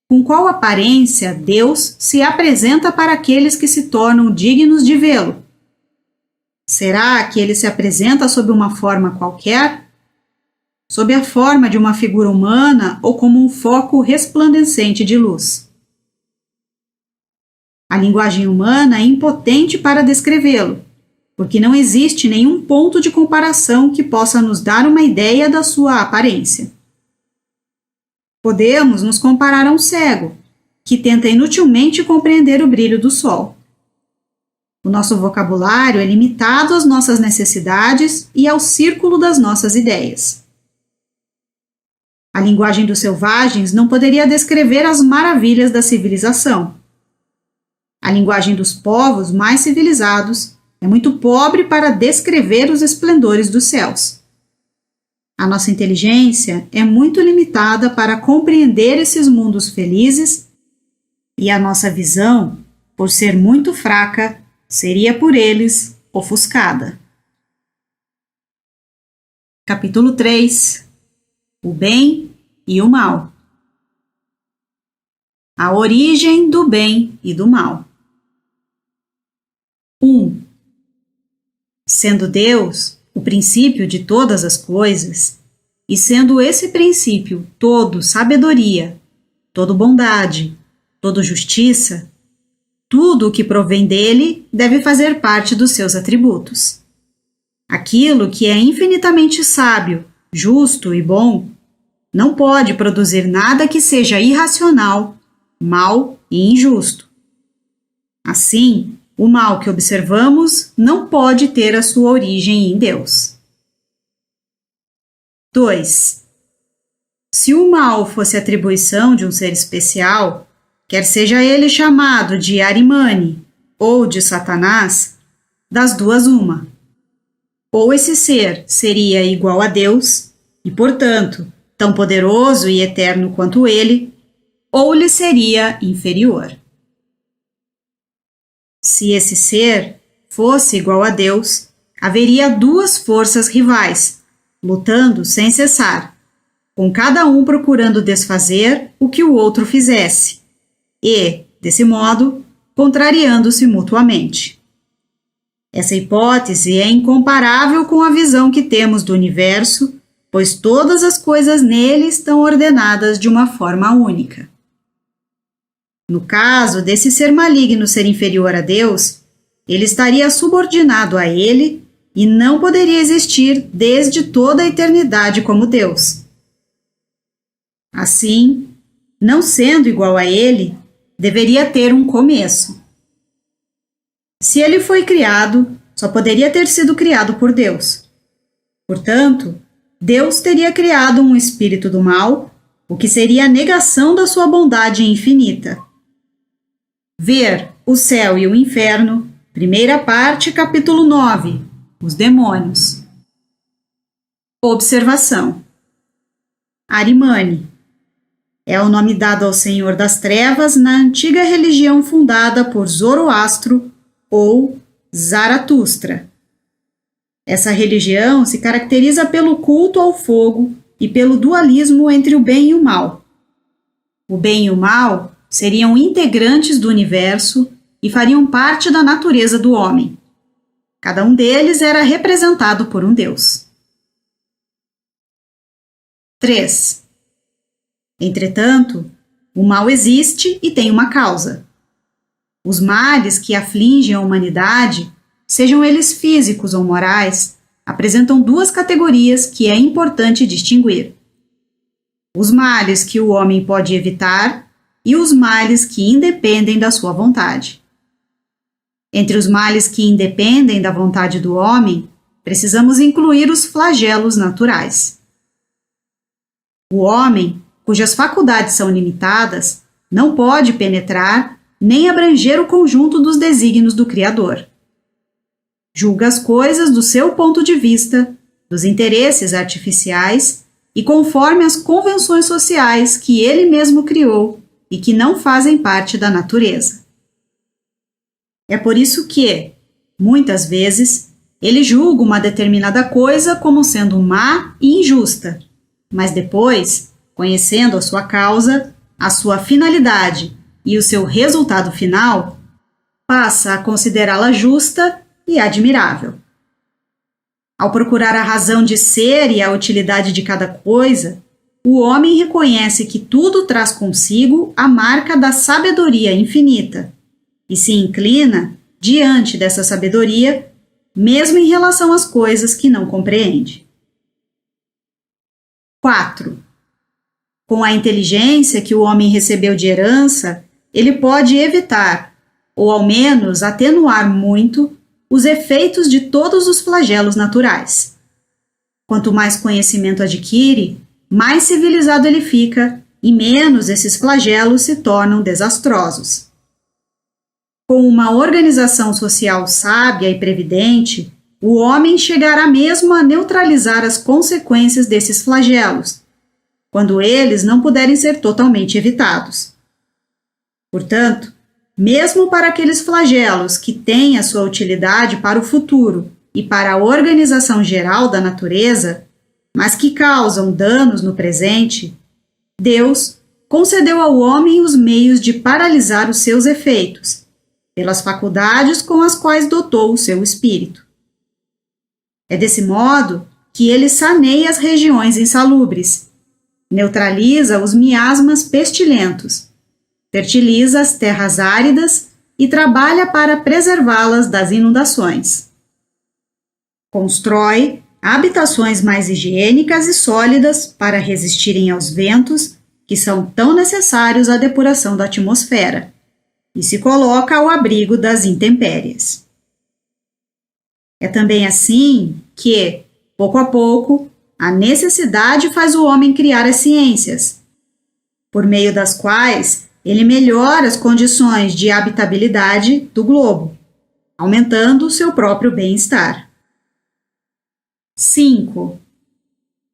[SPEAKER 1] Com qual aparência Deus se apresenta para aqueles que se tornam dignos de vê-lo? Será que ele se apresenta sob uma forma qualquer? Sob a forma de uma figura humana ou como um foco resplandecente de luz? A linguagem humana é impotente para descrevê-lo, porque não existe nenhum ponto de comparação que possa nos dar uma ideia da sua aparência. Podemos nos comparar a um cego, que tenta inutilmente compreender o brilho do sol. O nosso vocabulário é limitado às nossas necessidades e ao círculo das nossas ideias. A linguagem dos selvagens não poderia descrever as maravilhas da civilização. A linguagem dos povos mais civilizados é muito pobre para descrever os esplendores dos céus. A nossa inteligência é muito limitada para compreender esses mundos felizes e a nossa visão, por ser muito fraca, seria por eles ofuscada. Capítulo 3. O bem e o mal. A origem do bem e do mal. 1. Sendo Deus o princípio de todas as coisas, e sendo esse princípio todo sabedoria, todo bondade, todo justiça, tudo o que provém dele deve fazer parte dos seus atributos. Aquilo que é infinitamente sábio, justo e bom, não pode produzir nada que seja irracional, mal e injusto. Assim, o mal que observamos não pode ter a sua origem em Deus. 2. Se o mal fosse atribuição de um ser especial, quer seja ele chamado de Arimane ou de Satanás, das duas uma. Ou esse ser seria igual a Deus, e, portanto, tão poderoso e eterno quanto ele, ou lhe seria inferior. Se esse ser fosse igual a Deus, haveria duas forças rivais, lutando sem cessar, com cada um procurando desfazer o que o outro fizesse, e, desse modo, contrariando-se mutuamente. Essa hipótese é incomparável com a visão que temos do universo, pois todas as coisas nele estão ordenadas de uma forma única. No caso desse ser maligno ser inferior a Deus, ele estaria subordinado a ele e não poderia existir desde toda a eternidade como Deus. Assim, não sendo igual a ele, deveria ter um começo. Se ele foi criado, só poderia ter sido criado por Deus. Portanto, Deus teria criado um espírito do mal, o que seria a negação da sua bondade infinita. Ver o céu e o inferno, primeira parte, capítulo 9, os demônios. Observação. Arimane é o nome dado ao Senhor das Trevas na antiga religião fundada por Zoroastro ou Zaratustra. Essa religião se caracteriza pelo culto ao fogo e pelo dualismo entre o bem e o mal. O bem e o mal seriam integrantes do universo e fariam parte da natureza do homem. Cada um deles era representado por um deus. 3. Entretanto, o mal existe e tem uma causa. Os males que afligem a humanidade, sejam eles físicos ou morais, apresentam duas categorias que é importante distinguir: os males que o homem pode evitar e os males que independem da sua vontade. Entre os males que independem da vontade do homem, precisamos incluir os flagelos naturais. O homem, cujas faculdades são limitadas, não pode penetrar nem abranger o conjunto dos desígnios do Criador. Julga as coisas do seu ponto de vista, dos interesses artificiais e conforme as convenções sociais que ele mesmo criou e que não fazem parte da natureza. É por isso que, muitas vezes, ele julga uma determinada coisa como sendo má e injusta, mas depois, conhecendo a sua causa, a sua finalidade e o seu resultado final, passa a considerá-la justa e admirável. Ao procurar a razão de ser e a utilidade de cada coisa, o homem reconhece que tudo traz consigo a marca da sabedoria infinita e se inclina diante dessa sabedoria, mesmo em relação às coisas que não compreende. 4. Com a inteligência que o homem recebeu de herança, ele pode evitar, ou ao menos atenuar muito, os efeitos de todos os flagelos naturais. Quanto mais conhecimento adquire, mais civilizado ele fica e menos esses flagelos se tornam desastrosos. Com uma organização social sábia e previdente, o homem chegará mesmo a neutralizar as consequências desses flagelos, quando eles não puderem ser totalmente evitados. Portanto, mesmo para aqueles flagelos que têm a sua utilidade para o futuro e para a organização geral da natureza, mas que causam danos no presente, Deus concedeu ao homem os meios de paralisar os seus efeitos, pelas faculdades com as quais dotou o seu espírito. É desse modo que ele saneia as regiões insalubres, neutraliza os miasmas pestilentos, fertiliza as terras áridas e trabalha para preservá-las das inundações. Constrói habitações mais higiênicas e sólidas para resistirem aos ventos que são tão necessários à depuração da atmosfera, e se coloca ao abrigo das intempéries. É também assim que, pouco a pouco, a necessidade faz o homem criar as ciências, por meio das quais ele melhora as condições de habitabilidade do globo, aumentando o seu próprio bem-estar. 5.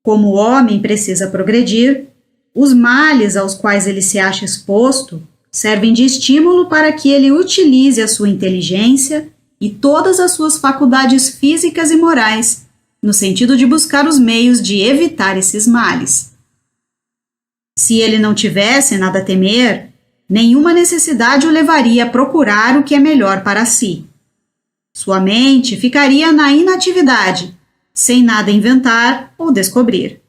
[SPEAKER 1] Como o homem precisa progredir, os males aos quais ele se acha exposto servem de estímulo para que ele utilize a sua inteligência e todas as suas faculdades físicas e morais, no sentido de buscar os meios de evitar esses males. Se ele não tivesse nada a temer, nenhuma necessidade o levaria a procurar o que é melhor para si. Sua mente ficaria na inatividade, sem nada inventar ou descobrir.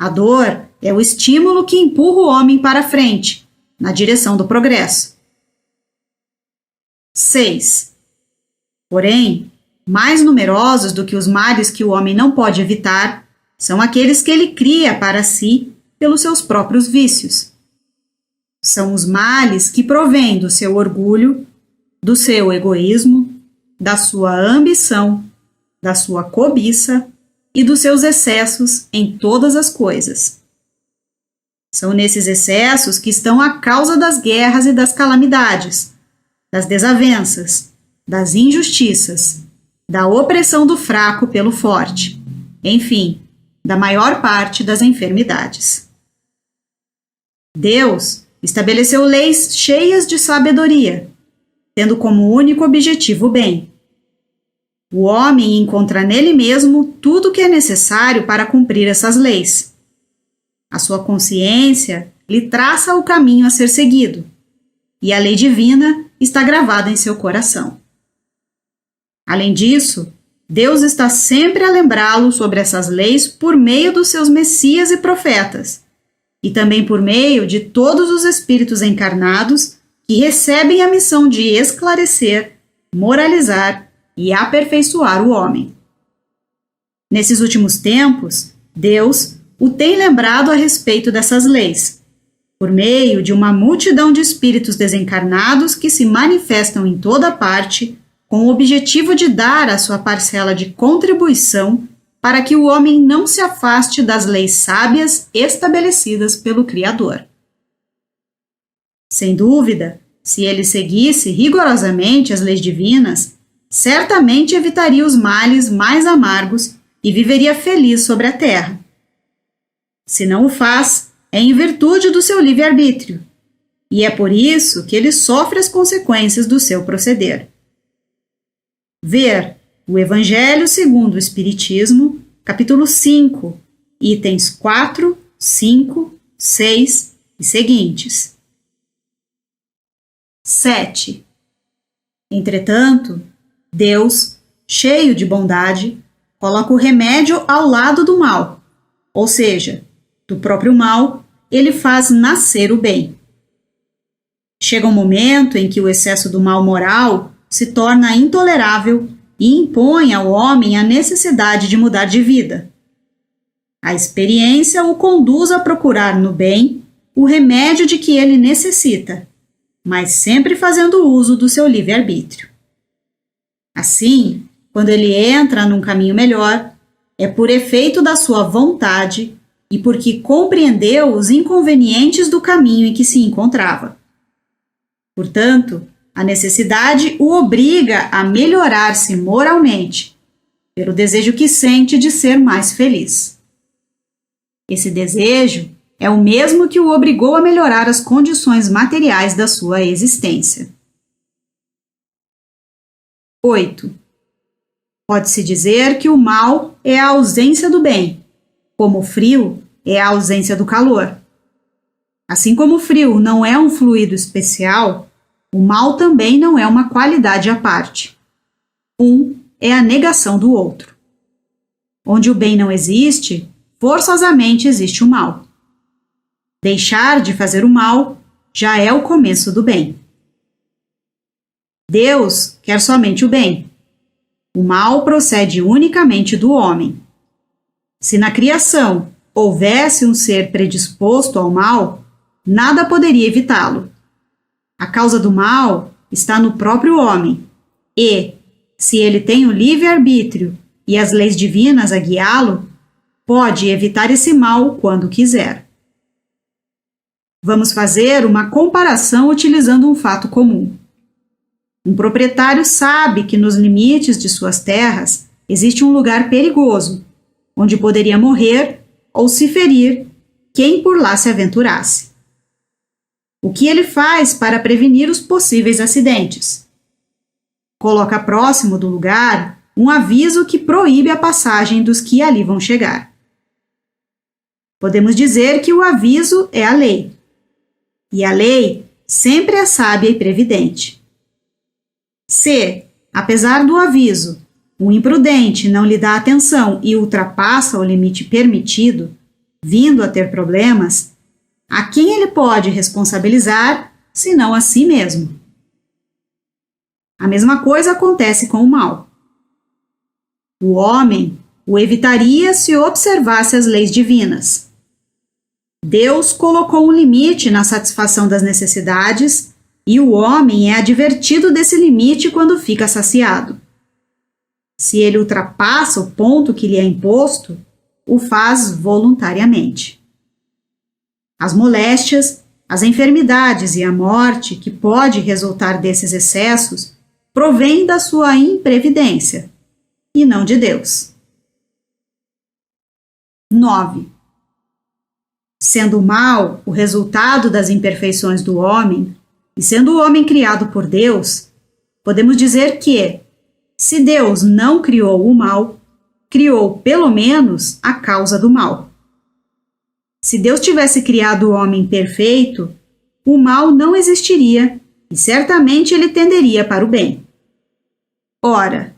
[SPEAKER 1] A dor é o estímulo que empurra o homem para frente, na direção do progresso. 6. Porém, mais numerosos do que os males que o homem não pode evitar são aqueles que ele cria para si pelos seus próprios vícios. São os males que provêm do seu orgulho, do seu egoísmo, da sua ambição, da sua cobiça e dos seus excessos em todas as coisas. São nesses excessos que estão a causa das guerras e das calamidades, das desavenças, das injustiças, da opressão do fraco pelo forte, enfim, da maior parte das enfermidades. Deus estabeleceu leis cheias de sabedoria, tendo como único objetivo o bem. O homem encontra nele mesmo tudo o que é necessário para cumprir essas leis. A sua consciência lhe traça o caminho a ser seguido, e a lei divina está gravada em seu coração. Além disso, Deus está sempre a lembrá-lo sobre essas leis por meio dos seus messias e profetas, e também por meio de todos os espíritos encarnados que recebem a missão de esclarecer, moralizar e aperfeiçoar o homem. Nesses últimos tempos, Deus o tem lembrado a respeito dessas leis, por meio de uma multidão de espíritos desencarnados que se manifestam em toda parte com o objetivo de dar a sua parcela de contribuição para que o homem não se afaste das leis sábias estabelecidas pelo Criador. Sem dúvida, se ele seguisse rigorosamente as leis divinas, certamente evitaria os males mais amargos e viveria feliz sobre a terra. Se não o faz, é em virtude do seu livre-arbítrio, e é por isso que ele sofre as consequências do seu proceder. Ver o Evangelho segundo o Espiritismo, capítulo 5, itens 4, 5, 6 e seguintes. 7. Entretanto, Deus, cheio de bondade, coloca o remédio ao lado do mal, ou seja, do próprio mal, ele faz nascer o bem. Chega um momento em que o excesso do mal moral se torna intolerável e impõe ao homem a necessidade de mudar de vida. A experiência o conduz a procurar no bem o remédio de que ele necessita, mas sempre fazendo uso do seu livre-arbítrio. Assim, quando ele entra num caminho melhor, é por efeito da sua vontade e porque compreendeu os inconvenientes do caminho em que se encontrava. Portanto, A necessidade o obriga a melhorar-se moralmente, pelo desejo que sente de ser mais feliz. Esse desejo é o mesmo que o obrigou a melhorar as condições materiais da sua existência. 8. Pode-se dizer que o mal é a ausência do bem, como o frio é a ausência do calor. Assim como o frio não é um fluido especial, o mal também não é uma qualidade à parte. Um é a negação do outro. Onde o bem não existe, forçosamente existe o mal. Deixar de fazer o mal já é o começo do bem. Deus quer somente o bem. O mal procede unicamente do homem. Se na criação houvesse um ser predisposto ao mal, nada poderia evitá-lo. A causa do mal está no próprio homem e, se ele tem o livre-arbítrio e as leis divinas a guiá-lo, pode evitar esse mal quando quiser. Vamos fazer uma comparação utilizando um fato comum. Um proprietário sabe que nos limites de suas terras existe um lugar perigoso, onde poderia morrer ou se ferir quem por lá se aventurasse. O que ele faz para prevenir os possíveis acidentes? Coloca próximo do lugar um aviso que proíbe a passagem dos que ali vão chegar. Podemos dizer que o aviso é a lei. E a lei sempre é sábia e previdente. Se, apesar do aviso, o imprudente não lhe dá atenção e ultrapassa o limite permitido, vindo a ter problemas, a quem ele pode responsabilizar, senão a si mesmo? A mesma coisa acontece com o mal. O homem o evitaria se observasse as leis divinas. Deus colocou um limite na satisfação das necessidades e o homem é advertido desse limite quando fica saciado. Se ele ultrapassa o ponto que lhe é imposto, o faz voluntariamente. As moléstias, as enfermidades e a morte que pode resultar desses excessos provêm da sua imprevidência e não de Deus. 9. Sendo o mal o resultado das imperfeições do homem, e sendo o homem criado por Deus, podemos dizer que, se Deus não criou o mal, criou pelo menos a causa do mal. Se Deus tivesse criado o homem perfeito, o mal não existiria e certamente ele tenderia para o bem. Ora,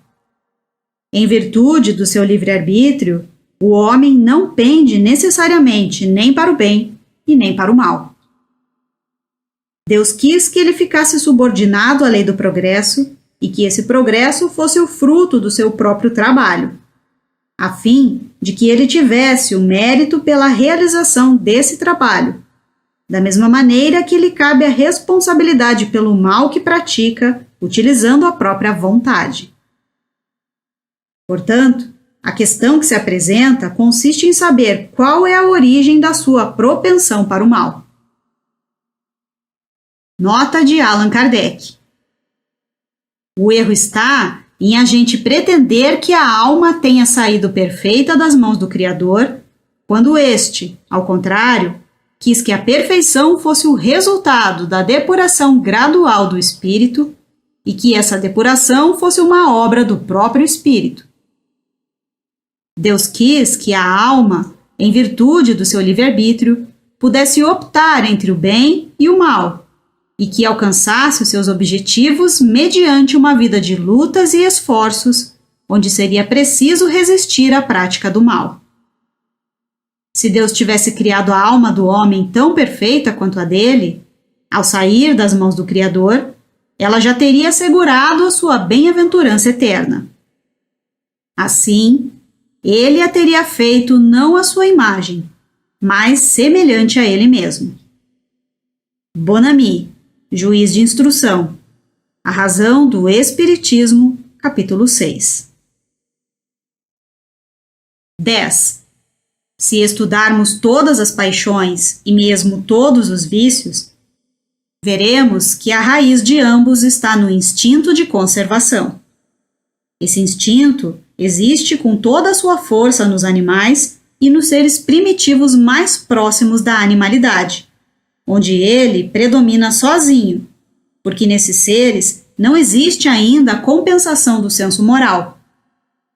[SPEAKER 1] em virtude do seu livre-arbítrio, o homem não pende necessariamente nem para o bem e nem para o mal. Deus quis que ele ficasse subordinado à lei do progresso e que esse progresso fosse o fruto do seu próprio trabalho, a fim de que ele tivesse o mérito pela realização desse trabalho, da mesma maneira que lhe cabe a responsabilidade pelo mal que pratica, utilizando a própria vontade. Portanto, a questão que se apresenta consiste em saber qual é a origem da sua propensão para o mal. Nota de Allan Kardec. O erro está em a gente pretender que a alma tenha saído perfeita das mãos do Criador, quando este, ao contrário, quis que a perfeição fosse o resultado da depuração gradual do espírito e que essa depuração fosse uma obra do próprio espírito. Deus quis que a alma, em virtude do seu livre-arbítrio, pudesse optar entre o bem e o mal, e que alcançasse os seus objetivos mediante uma vida de lutas e esforços, onde seria preciso resistir à prática do mal. Se Deus tivesse criado a alma do homem tão perfeita quanto a dele, ao sair das mãos do Criador, ela já teria assegurado a sua bem-aventurança eterna. Assim, ele a teria feito não à sua imagem, mas semelhante a ele mesmo. Bonamy, Juiz de Instrução. A Razão do Espiritismo, capítulo 6. 10. Se estudarmos todas as paixões e mesmo todos os vícios, veremos que a raiz de ambos está no instinto de conservação. Esse instinto existe com toda a sua força nos animais e nos seres primitivos mais próximos da animalidade, onde ele predomina sozinho, porque nesses seres não existe ainda a compensação do senso moral,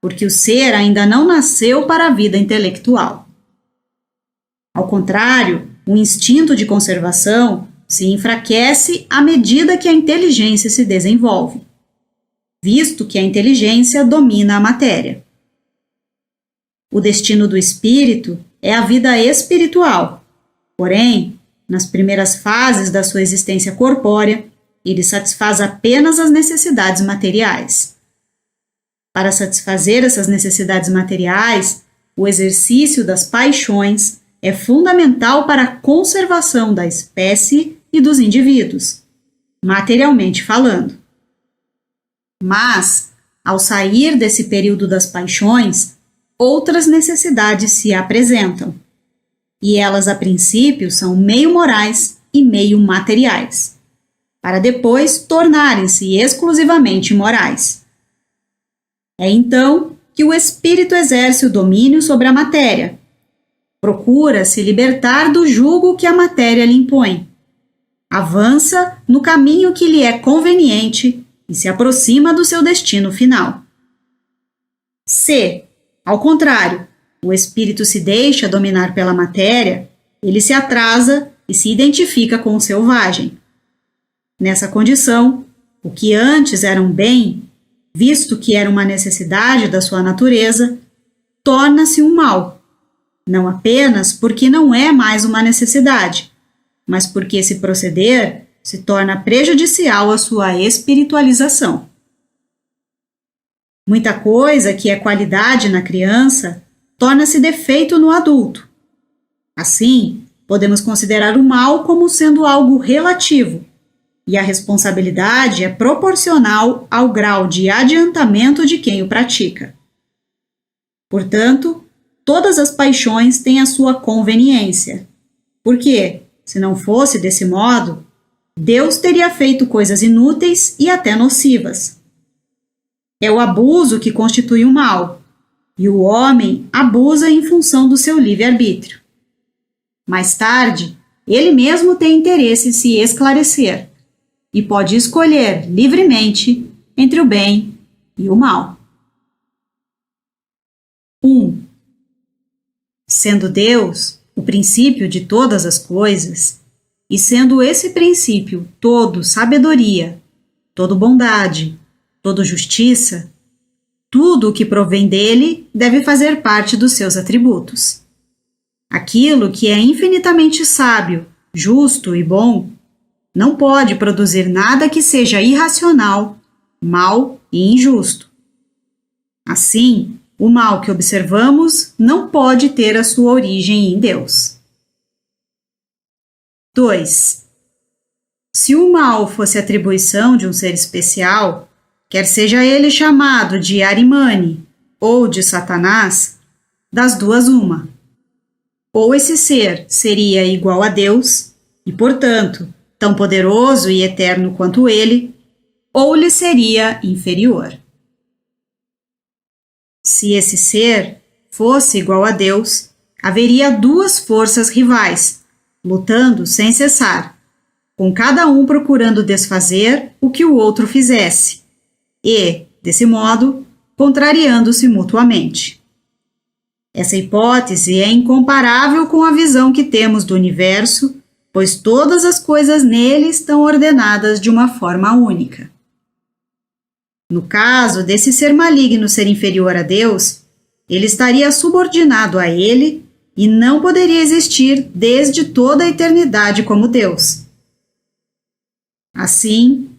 [SPEAKER 1] porque o ser ainda não nasceu para a vida intelectual. Ao contrário, o instinto de conservação se enfraquece à medida que a inteligência se desenvolve, visto que a inteligência domina a matéria. O destino do espírito é a vida espiritual, porém, nas primeiras fases da sua existência corpórea, ele satisfaz apenas as necessidades materiais. Para satisfazer essas necessidades materiais, o exercício das paixões é fundamental para a conservação da espécie e dos indivíduos, materialmente falando. Mas, ao sair desse período das paixões, outras necessidades se apresentam, e elas a princípio são meio morais e meio materiais, para depois tornarem-se exclusivamente morais. É então que o espírito exerce o domínio sobre a matéria, procura se libertar do jugo que a matéria lhe impõe, avança no caminho que lhe é conveniente e se aproxima do seu destino final. Se, ao contrário, o espírito se deixa dominar pela matéria, ele se atrasa e se identifica com o selvagem. Nessa condição, o que antes era um bem, visto que era uma necessidade da sua natureza, torna-se um mal, não apenas porque não é mais uma necessidade, mas porque esse proceder se torna prejudicial à sua espiritualização. Muita coisa que é qualidade na criança torna-se defeito no adulto. Assim, podemos considerar o mal como sendo algo relativo, e a responsabilidade é proporcional ao grau de adiantamento de quem o pratica. Portanto, todas as paixões têm a sua conveniência, porque, se não fosse desse modo, Deus teria feito coisas inúteis e até nocivas. É o abuso que constitui o mal, e o homem abusa em função do seu livre-arbítrio. Mais tarde, ele mesmo tem interesse em se esclarecer e pode escolher livremente entre o bem e o mal. 1. Sendo Deus o princípio de todas as coisas, e sendo esse princípio todo sabedoria, todo bondade, todo justiça, tudo o que provém dele deve fazer parte dos seus atributos. Aquilo que é infinitamente sábio, justo e bom, não pode produzir nada que seja irracional, mal e injusto. Assim, o mal que observamos não pode ter a sua origem em Deus. 2. Se o mal fosse atribuição de um ser especial, quer seja ele chamado de Arimane ou de Satanás, das duas uma. Ou esse ser seria igual a Deus, e, portanto, tão poderoso e eterno quanto ele, ou lhe seria inferior. Se esse ser fosse igual a Deus, haveria duas forças rivais, lutando sem cessar, com cada um procurando desfazer o que o outro fizesse, e, desse modo, contrariando-se mutuamente. Essa hipótese é incomparável com a visão que temos do universo, pois todas as coisas nele estão ordenadas de uma forma única. No caso desse ser maligno ser inferior a Deus, ele estaria subordinado a ele e não poderia existir desde toda a eternidade como Deus. Assim,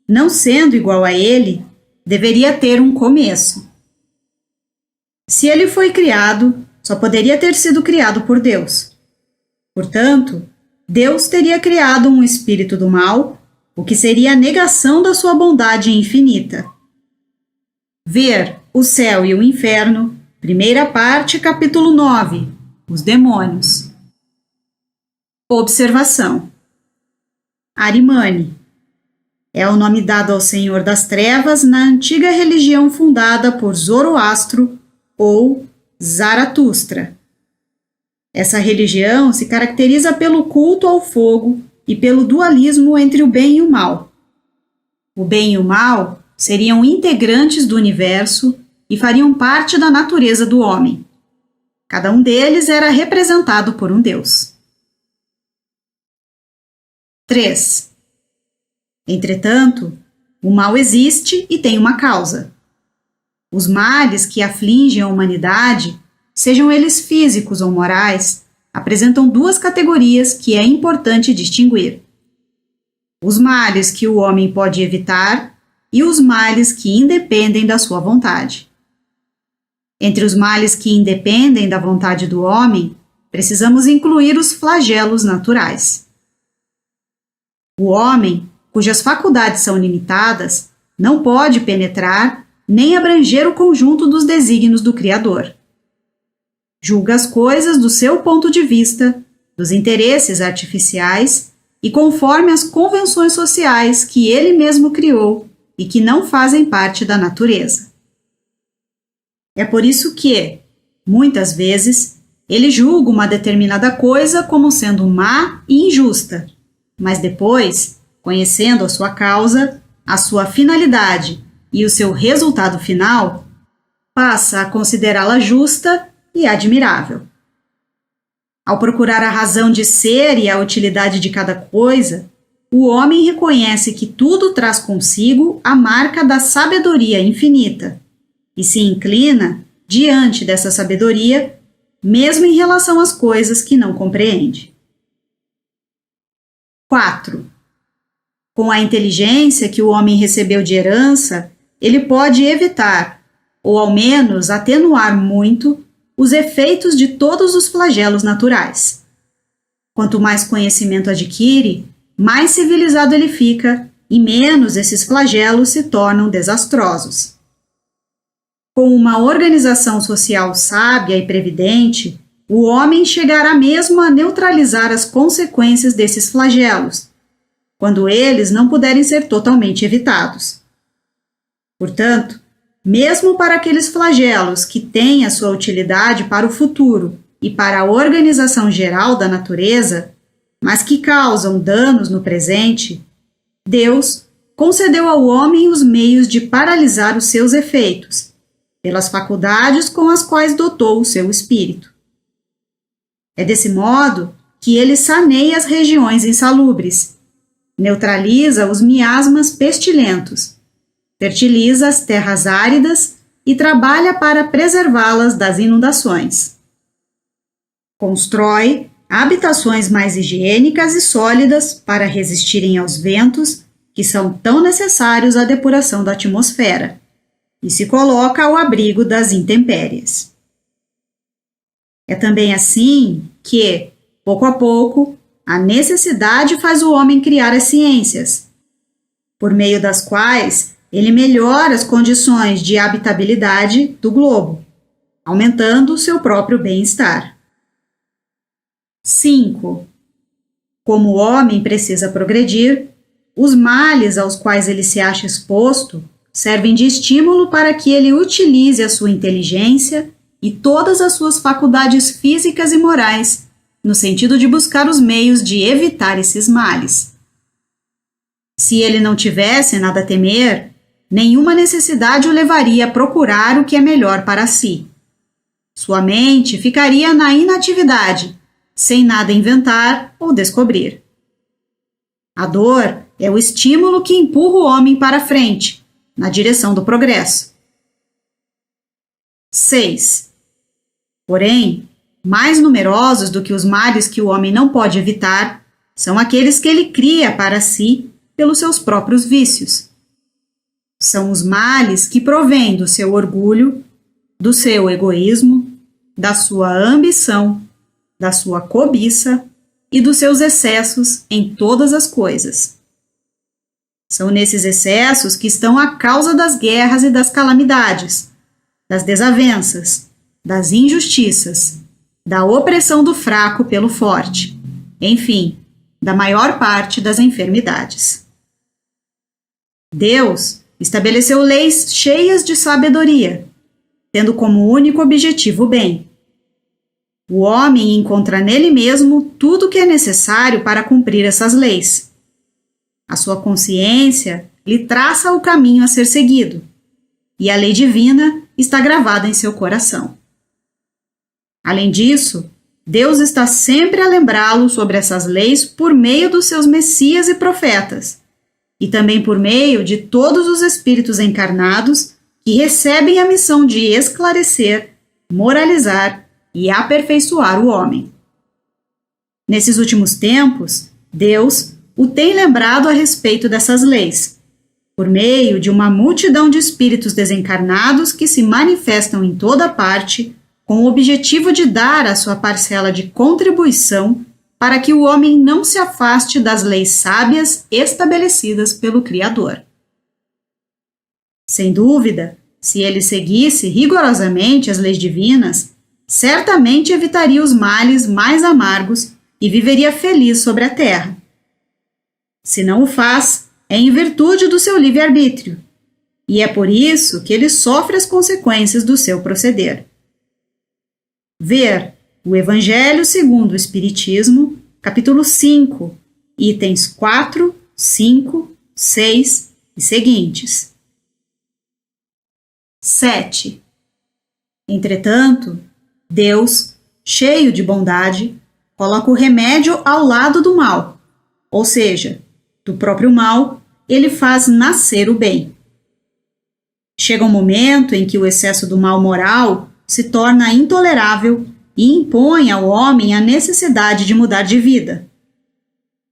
[SPEAKER 1] não sendo igual a ele, deveria ter um começo. Se ele foi criado, só poderia ter sido criado por Deus. Portanto, Deus teria criado um espírito do mal, o que seria a negação da sua bondade infinita. Ver o céu e o inferno, primeira parte, capítulo 9, os demônios. Observação. Arimane. É o nome dado ao Senhor das Trevas na antiga religião fundada por Zoroastro ou Zaratustra. Essa religião se caracteriza pelo culto ao fogo e pelo dualismo entre o bem e o mal. O bem e o mal seriam integrantes do universo e fariam parte da natureza do homem. Cada um deles era representado por um deus. 3. Entretanto, o mal existe e tem uma causa. Os males que afligem a humanidade, sejam eles físicos ou morais, apresentam duas categorias que é importante distinguir: os males que o homem pode evitar e os males que independem da sua vontade. Entre os males que independem da vontade do homem, precisamos incluir os flagelos naturais. O homem, cujas faculdades são limitadas, não pode penetrar nem abranger o conjunto dos desígnios do Criador. Julga as coisas do seu ponto de vista, dos interesses artificiais e conforme as convenções sociais que ele mesmo criou e que não fazem parte da natureza. É por isso que, muitas vezes, ele julga uma determinada coisa como sendo má e injusta, mas depois, conhecendo a sua causa, a sua finalidade e o seu resultado final, passa a considerá-la justa e admirável. Ao procurar a razão de ser e a utilidade de cada coisa, o homem reconhece que tudo traz consigo a marca da sabedoria infinita e se inclina diante dessa sabedoria, mesmo em relação às coisas que não compreende. 4. Com a inteligência que o homem recebeu de herança, ele pode evitar, ou ao menos atenuar muito, os efeitos de todos os flagelos naturais. Quanto mais conhecimento adquire, mais civilizado ele fica e menos esses flagelos se tornam desastrosos. Com uma organização social sábia e previdente, o homem chegará mesmo a neutralizar as consequências desses flagelos, quando eles não puderem ser totalmente evitados. Portanto, mesmo para aqueles flagelos que têm a sua utilidade para o futuro e para a organização geral da natureza, mas que causam danos no presente, Deus concedeu ao homem os meios de paralisar os seus efeitos, pelas faculdades com as quais dotou o seu espírito. É desse modo que ele saneia as regiões insalubres, neutraliza os miasmas pestilentos, fertiliza as terras áridas e trabalha para preservá-las das inundações. Constrói habitações mais higiênicas e sólidas para resistirem aos ventos que são tão necessários à depuração da atmosfera, e se coloca ao abrigo das intempéries. É também assim que, pouco a pouco, a necessidade faz o homem criar as ciências, por meio das quais ele melhora as condições de habitabilidade do globo, aumentando o seu próprio bem-estar. 5. Como o homem precisa progredir, os males aos quais ele se acha exposto servem de estímulo para que ele utilize a sua inteligência e todas as suas faculdades físicas e morais, no sentido de buscar os meios de evitar esses males. Se ele não tivesse nada a temer, nenhuma necessidade o levaria a procurar o que é melhor para si. Sua mente ficaria na inatividade, sem nada inventar ou descobrir. A dor é o estímulo que empurra o homem para frente, na direção do progresso. 6. Porém, mais numerosos do que os males que o homem não pode evitar são aqueles que ele cria para si pelos seus próprios vícios. São os males que provêm do seu orgulho, do seu egoísmo, da sua ambição, da sua cobiça e dos seus excessos em todas as coisas. São nesses excessos que estão a causa das guerras e das calamidades, das desavenças, das injustiças, da opressão do fraco pelo forte, enfim, da maior parte das enfermidades. Deus estabeleceu leis cheias de sabedoria, tendo como único objetivo o bem. O homem encontra nele mesmo tudo o que é necessário para cumprir essas leis. A sua consciência lhe traça o caminho a ser seguido, e a lei divina está gravada em seu coração. Além disso, Deus está sempre a lembrá-lo sobre essas leis por meio dos seus messias e profetas, e também por meio de todos os espíritos encarnados que recebem a missão de esclarecer, moralizar e aperfeiçoar o homem. Nesses últimos tempos, Deus o tem lembrado a respeito dessas leis, por meio de uma multidão de espíritos desencarnados que se manifestam em toda parte com o objetivo de dar a sua parcela de contribuição para que o homem não se afaste das leis sábias estabelecidas pelo Criador. Sem dúvida, se ele seguisse rigorosamente as leis divinas, certamente evitaria os males mais amargos e viveria feliz sobre a terra. Se não o faz, é em virtude do seu livre-arbítrio, e é por isso que ele sofre as consequências do seu proceder. Ver o Evangelho segundo o Espiritismo, capítulo 5, itens 4, 5, 6 e seguintes. 7. Entretanto, Deus, cheio de bondade, coloca o remédio ao lado do mal, ou seja, do próprio mal, ele faz nascer o bem. Chega um momento em que o excesso do mal moral se torna intolerável e impõe ao homem a necessidade de mudar de vida.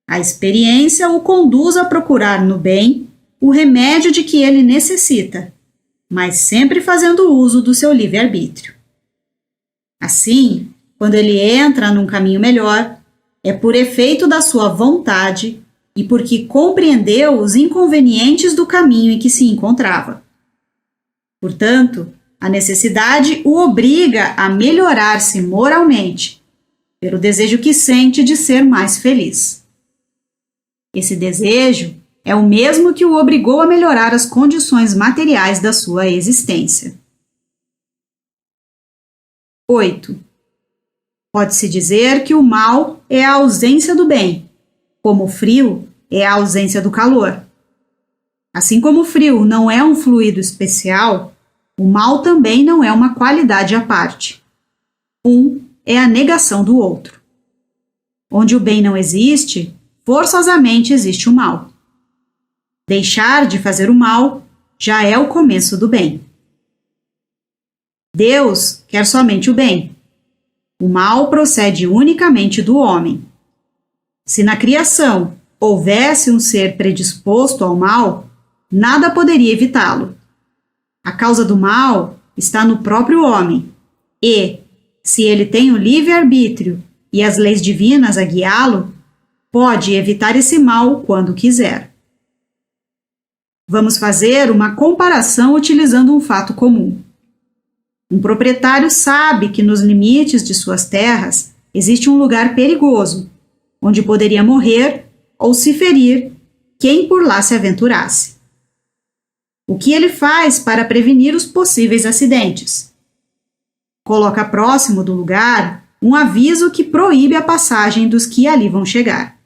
[SPEAKER 1] A experiência o conduz a procurar no bem o remédio de que ele necessita, mas sempre fazendo uso do seu livre-arbítrio. Assim, quando ele entra num caminho melhor, é por efeito da sua vontade e porque compreendeu os inconvenientes do caminho em que se encontrava. Portanto, a necessidade o obriga a melhorar-se moralmente, pelo desejo que sente de ser mais feliz. Esse desejo é o mesmo que o obrigou a melhorar as condições materiais da sua existência. 8. Pode-se dizer que o mal é a ausência do bem, como o frio é a ausência do calor. Assim como o frio não é um fluido especial, o mal também não é uma qualidade à parte. Um é a negação do outro. Onde o bem não existe, forçosamente existe o mal. Deixar de fazer o mal já é o começo do bem. Deus quer somente o bem. O mal procede unicamente do homem. Se na criação houvesse um ser predisposto ao mal, nada poderia evitá-lo. A causa do mal está no próprio homem e, se ele tem o livre-arbítrio e as leis divinas a guiá-lo, pode evitar esse mal quando quiser. Vamos fazer uma comparação utilizando um fato comum. Um proprietário sabe que nos limites de suas terras existe um lugar perigoso, onde poderia morrer ou se ferir quem por lá se aventurasse. O que ele faz para prevenir os possíveis acidentes? Coloca próximo do lugar um aviso que proíbe a passagem dos que ali vão chegar.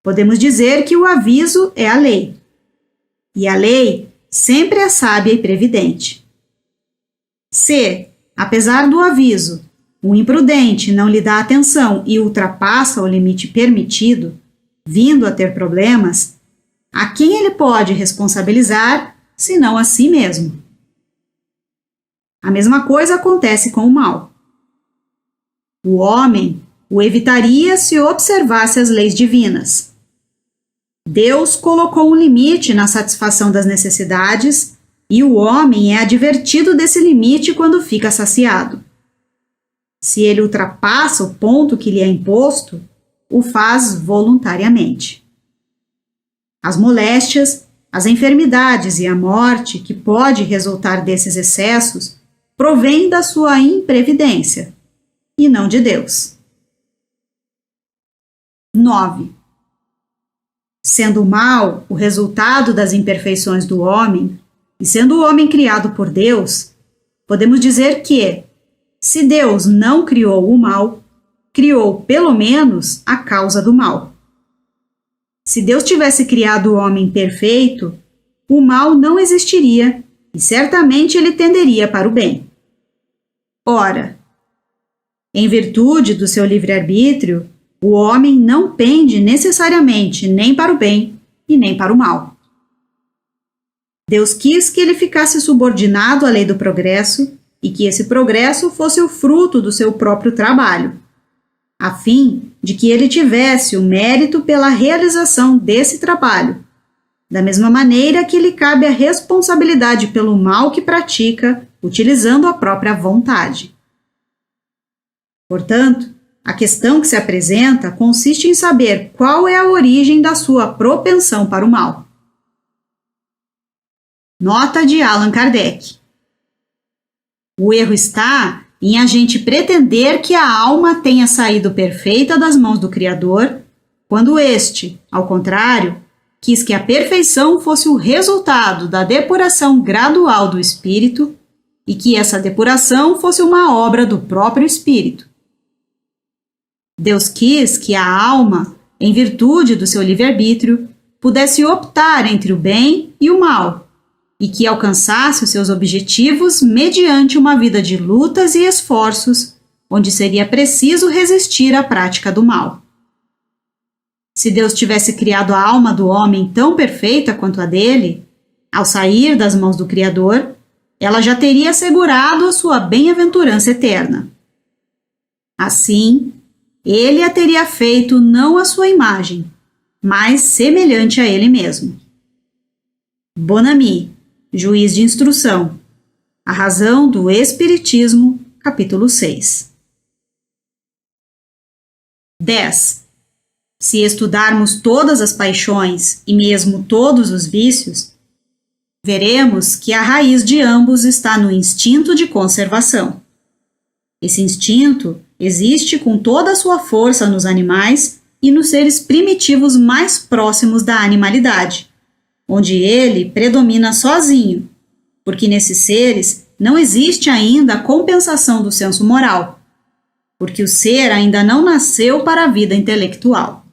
[SPEAKER 1] Podemos dizer que o aviso é a lei. E a lei sempre é sábia e previdente. Se, apesar do aviso, o imprudente não lhe dá atenção e ultrapassa o limite permitido, vindo a ter problemas, a quem ele pode responsabilizar, senão a si mesmo? A mesma coisa acontece com o mal. O homem o evitaria se observasse as leis divinas. Deus colocou um limite na satisfação das necessidades e o homem é advertido desse limite quando fica saciado. Se ele ultrapassa o ponto que lhe é imposto, o faz voluntariamente. As moléstias, as enfermidades e a morte que pode resultar desses excessos provêm da sua imprevidência, e não de Deus. 9. Sendo o mal o resultado das imperfeições do homem, e sendo o homem criado por Deus, podemos dizer que, se Deus não criou o mal, criou pelo menos a causa do mal. Se Deus tivesse criado o homem perfeito, o mal não existiria e certamente ele tenderia para o bem. Ora, em virtude do seu livre-arbítrio, o homem não pende necessariamente nem para o bem e nem para o mal. Deus quis que ele ficasse subordinado à lei do progresso e que esse progresso fosse o fruto do seu próprio trabalho, a fim de que ele tivesse o mérito pela realização desse trabalho, da mesma maneira que lhe cabe a responsabilidade pelo mal que pratica, utilizando a própria vontade. Portanto, a questão que se apresenta consiste em saber qual é a origem da sua propensão para o mal. Nota de Allan Kardec. O erro está em a gente pretender que a alma tenha saído perfeita das mãos do Criador, quando este, ao contrário, quis que a perfeição fosse o resultado da depuração gradual do espírito e que essa depuração fosse uma obra do próprio espírito. Deus quis que a alma, em virtude do seu livre-arbítrio, pudesse optar entre o bem e o mal, e que alcançasse os seus objetivos mediante uma vida de lutas e esforços, onde seria preciso resistir à prática do mal. Se Deus tivesse criado a alma do homem tão perfeita quanto a dele, ao sair das mãos do Criador, ela já teria assegurado a sua bem-aventurança eterna. Assim, ele a teria feito não à sua imagem, mas semelhante a ele mesmo. Bonamy, Juiz de Instrução. A Razão do Espiritismo, capítulo 6. 10. Se estudarmos todas as paixões e mesmo todos os vícios, veremos que a raiz de ambos está no instinto de conservação. Esse instinto existe com toda a sua força nos animais e nos seres primitivos mais próximos da animalidade, onde ele predomina sozinho, porque nesses seres não existe ainda a compensação do senso moral, porque o ser ainda não nasceu para a vida intelectual.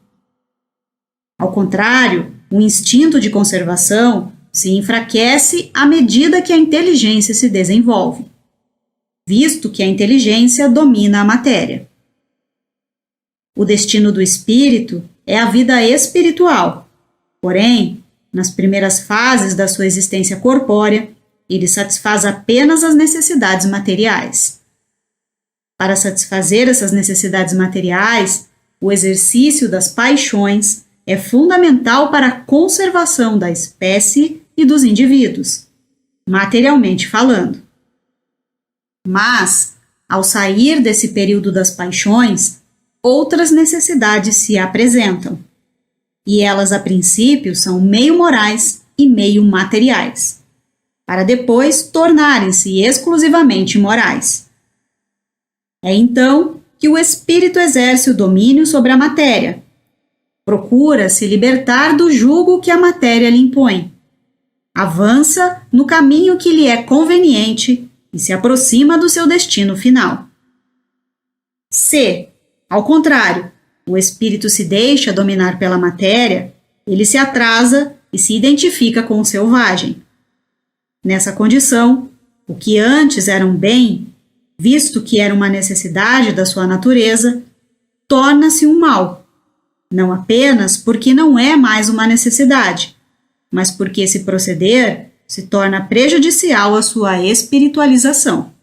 [SPEAKER 1] Ao contrário, o instinto de conservação se enfraquece à medida que a inteligência se desenvolve, visto que a inteligência domina a matéria. O destino do espírito é a vida espiritual, porém, nas primeiras fases da sua existência corpórea, ele satisfaz apenas as necessidades materiais. Para satisfazer essas necessidades materiais, o exercício das paixões é fundamental para a conservação da espécie e dos indivíduos, materialmente falando. Mas, ao sair desse período das paixões, outras necessidades se apresentam, e elas a princípio são meio morais e meio materiais, para depois tornarem-se exclusivamente morais. É então que o espírito exerce o domínio sobre a matéria, procura se libertar do jugo que a matéria lhe impõe, avança no caminho que lhe é conveniente e se aproxima do seu destino final. Se, ao contrário, o espírito se deixa dominar pela matéria, ele se atrasa e se identifica com o selvagem. Nessa condição, o que antes era um bem, visto que era uma necessidade da sua natureza, torna-se um mal, não apenas porque não é mais uma necessidade, mas porque esse proceder se torna prejudicial à sua espiritualização.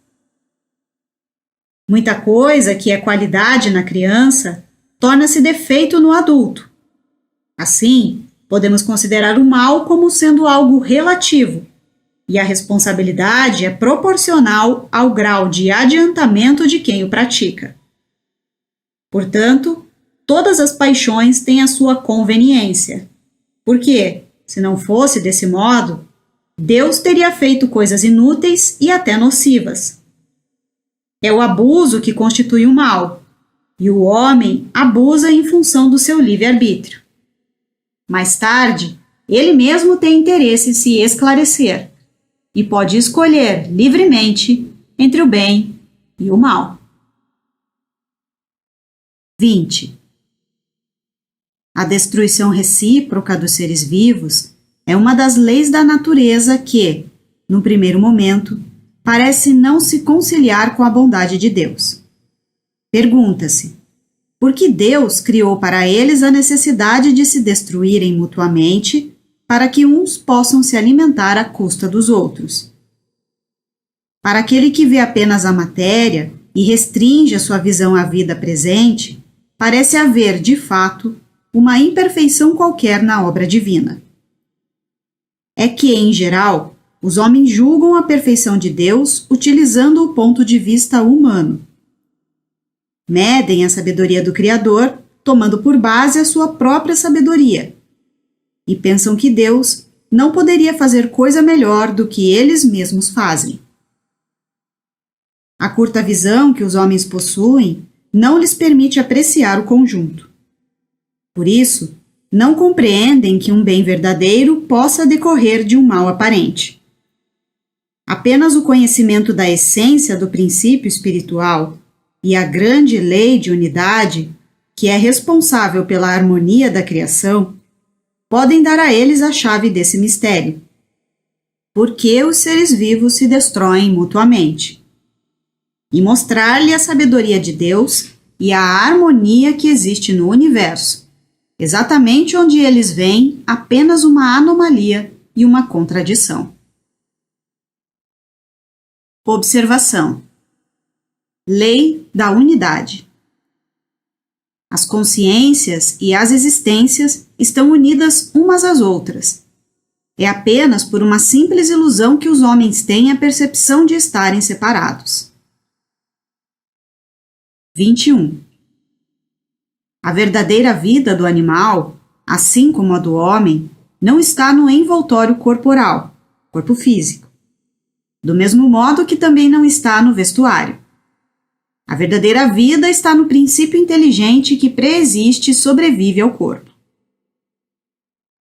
[SPEAKER 1] Muita coisa que é qualidade na criança torna-se defeito no adulto. Assim, podemos considerar o mal como sendo algo relativo, e a responsabilidade é proporcional ao grau de adiantamento de quem o pratica. Portanto, todas as paixões têm a sua conveniência, porque, se não fosse desse modo, Deus teria feito coisas inúteis e até nocivas. É o abuso que constitui o mal, e o homem abusa em função do seu livre-arbítrio. Mais tarde, ele mesmo tem interesse em se esclarecer e pode escolher livremente entre o bem e o mal. 20. A destruição recíproca dos seres vivos é uma das leis da natureza que, no primeiro momento, parece não se conciliar com a bondade de Deus. Pergunta-se: por que Deus criou para eles a necessidade de se destruírem mutuamente para que uns possam se alimentar à custa dos outros? Para aquele que vê apenas a matéria e restringe a sua visão à vida presente, parece haver, de fato, uma imperfeição qualquer na obra divina. É que, em geral, os homens julgam a perfeição de Deus utilizando o ponto de vista humano. Medem a sabedoria do Criador, tomando por base a sua própria sabedoria, e pensam que Deus não poderia fazer coisa melhor do que eles mesmos fazem. A curta visão que os homens possuem não lhes permite apreciar o conjunto. Por isso, não compreendem que um bem verdadeiro possa decorrer de um mal aparente. Apenas o conhecimento da essência do princípio espiritual e a grande lei de unidade, que é responsável pela harmonia da criação, podem dar a eles a chave desse mistério. Por que os seres vivos se destroem mutuamente? E mostrar-lhe a sabedoria de Deus e a harmonia que existe no universo, exatamente onde eles veem apenas uma anomalia e uma contradição. Observação: Lei da unidade. As consciências e as existências estão unidas umas às outras. É apenas por uma simples ilusão que os homens têm a percepção de estarem separados. 21. A verdadeira vida do animal, assim como a do homem, não está no envoltório corporal, corpo físico, do mesmo modo que também não está no vestuário. A verdadeira vida está no princípio inteligente que preexiste e sobrevive ao corpo.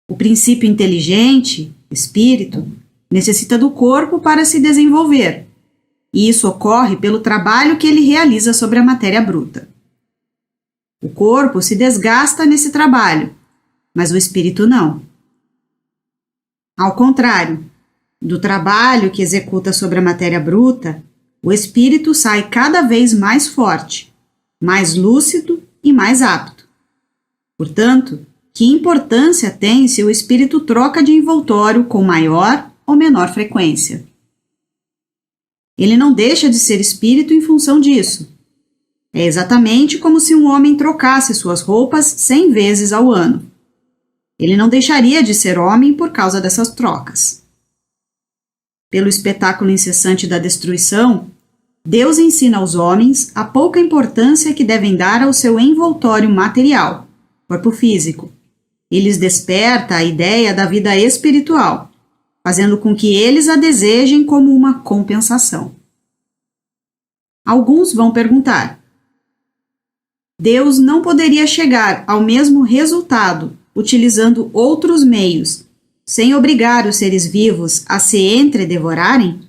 [SPEAKER 1] O princípio inteligente, espírito, necessita do corpo para se desenvolver, e isso ocorre pelo trabalho que ele realiza sobre a matéria bruta. O corpo se desgasta nesse trabalho, mas o espírito não. Ao contrário, do trabalho que executa sobre a matéria bruta, o espírito sai cada vez mais forte, mais lúcido e mais apto. Portanto, que importância tem se o espírito troca de envoltório com maior ou menor frequência? Ele não deixa de ser espírito em função disso. É exatamente como se um homem trocasse suas roupas 100 vezes ao ano. Ele não deixaria de ser homem por causa dessas trocas. Pelo espetáculo incessante da destruição, Deus ensina aos homens a pouca importância que devem dar ao seu envoltório material, corpo físico, e lhes desperta a ideia da vida espiritual, fazendo com que eles a desejem como uma compensação. Alguns vão perguntar: Deus não poderia chegar ao mesmo resultado utilizando outros meios, sem obrigar os seres vivos a se entredevorarem?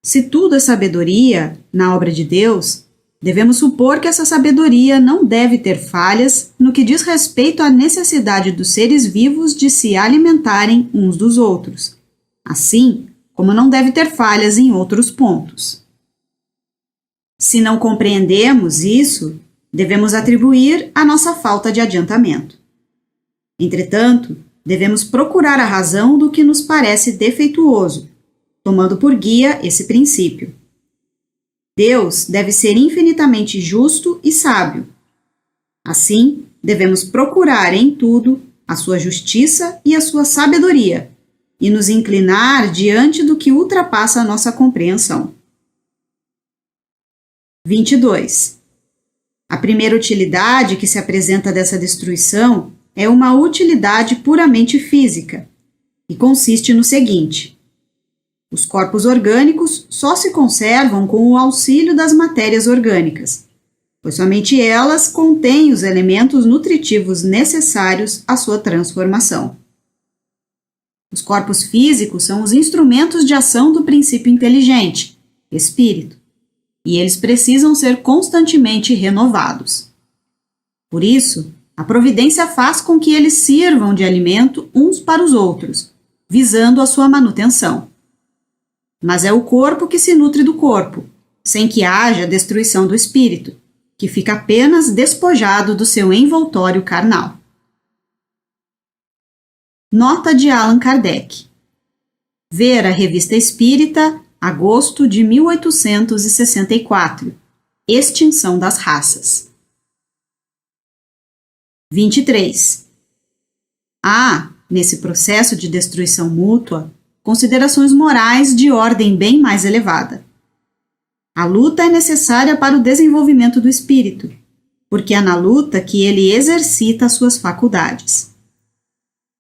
[SPEAKER 1] Se tudo é sabedoria na obra de Deus, devemos supor que essa sabedoria não deve ter falhas no que diz respeito à necessidade dos seres vivos de se alimentarem uns dos outros, assim como não deve ter falhas em outros pontos. Se não compreendemos isso, devemos atribuir a nossa falta de adiantamento. Entretanto, devemos procurar a razão do que nos parece defeituoso, tomando por guia esse princípio. Deus deve ser infinitamente justo e sábio. Assim, devemos procurar em tudo a sua justiça e a sua sabedoria, e nos inclinar diante do que ultrapassa a nossa compreensão. 22. A primeira utilidade que se apresenta dessa destruição é uma utilidade puramente física, e consiste no seguinte: os corpos orgânicos só se conservam com o auxílio das matérias orgânicas, pois somente elas contêm os elementos nutritivos necessários à sua transformação. Os corpos físicos são os instrumentos de ação do princípio inteligente, espírito, e eles precisam ser constantemente renovados. Por isso, a providência faz com que eles sirvam de alimento uns para os outros, visando a sua manutenção. Mas é o corpo que se nutre do corpo, sem que haja destruição do espírito, que fica apenas despojado do seu envoltório carnal. Nota de Allan Kardec. Ver a Revista Espírita, agosto de 1864. Extinção das raças. 23. Há, nesse processo de destruição mútua, considerações morais de ordem bem mais elevada. A luta é necessária para o desenvolvimento do espírito, porque é na luta que ele exercita as suas faculdades.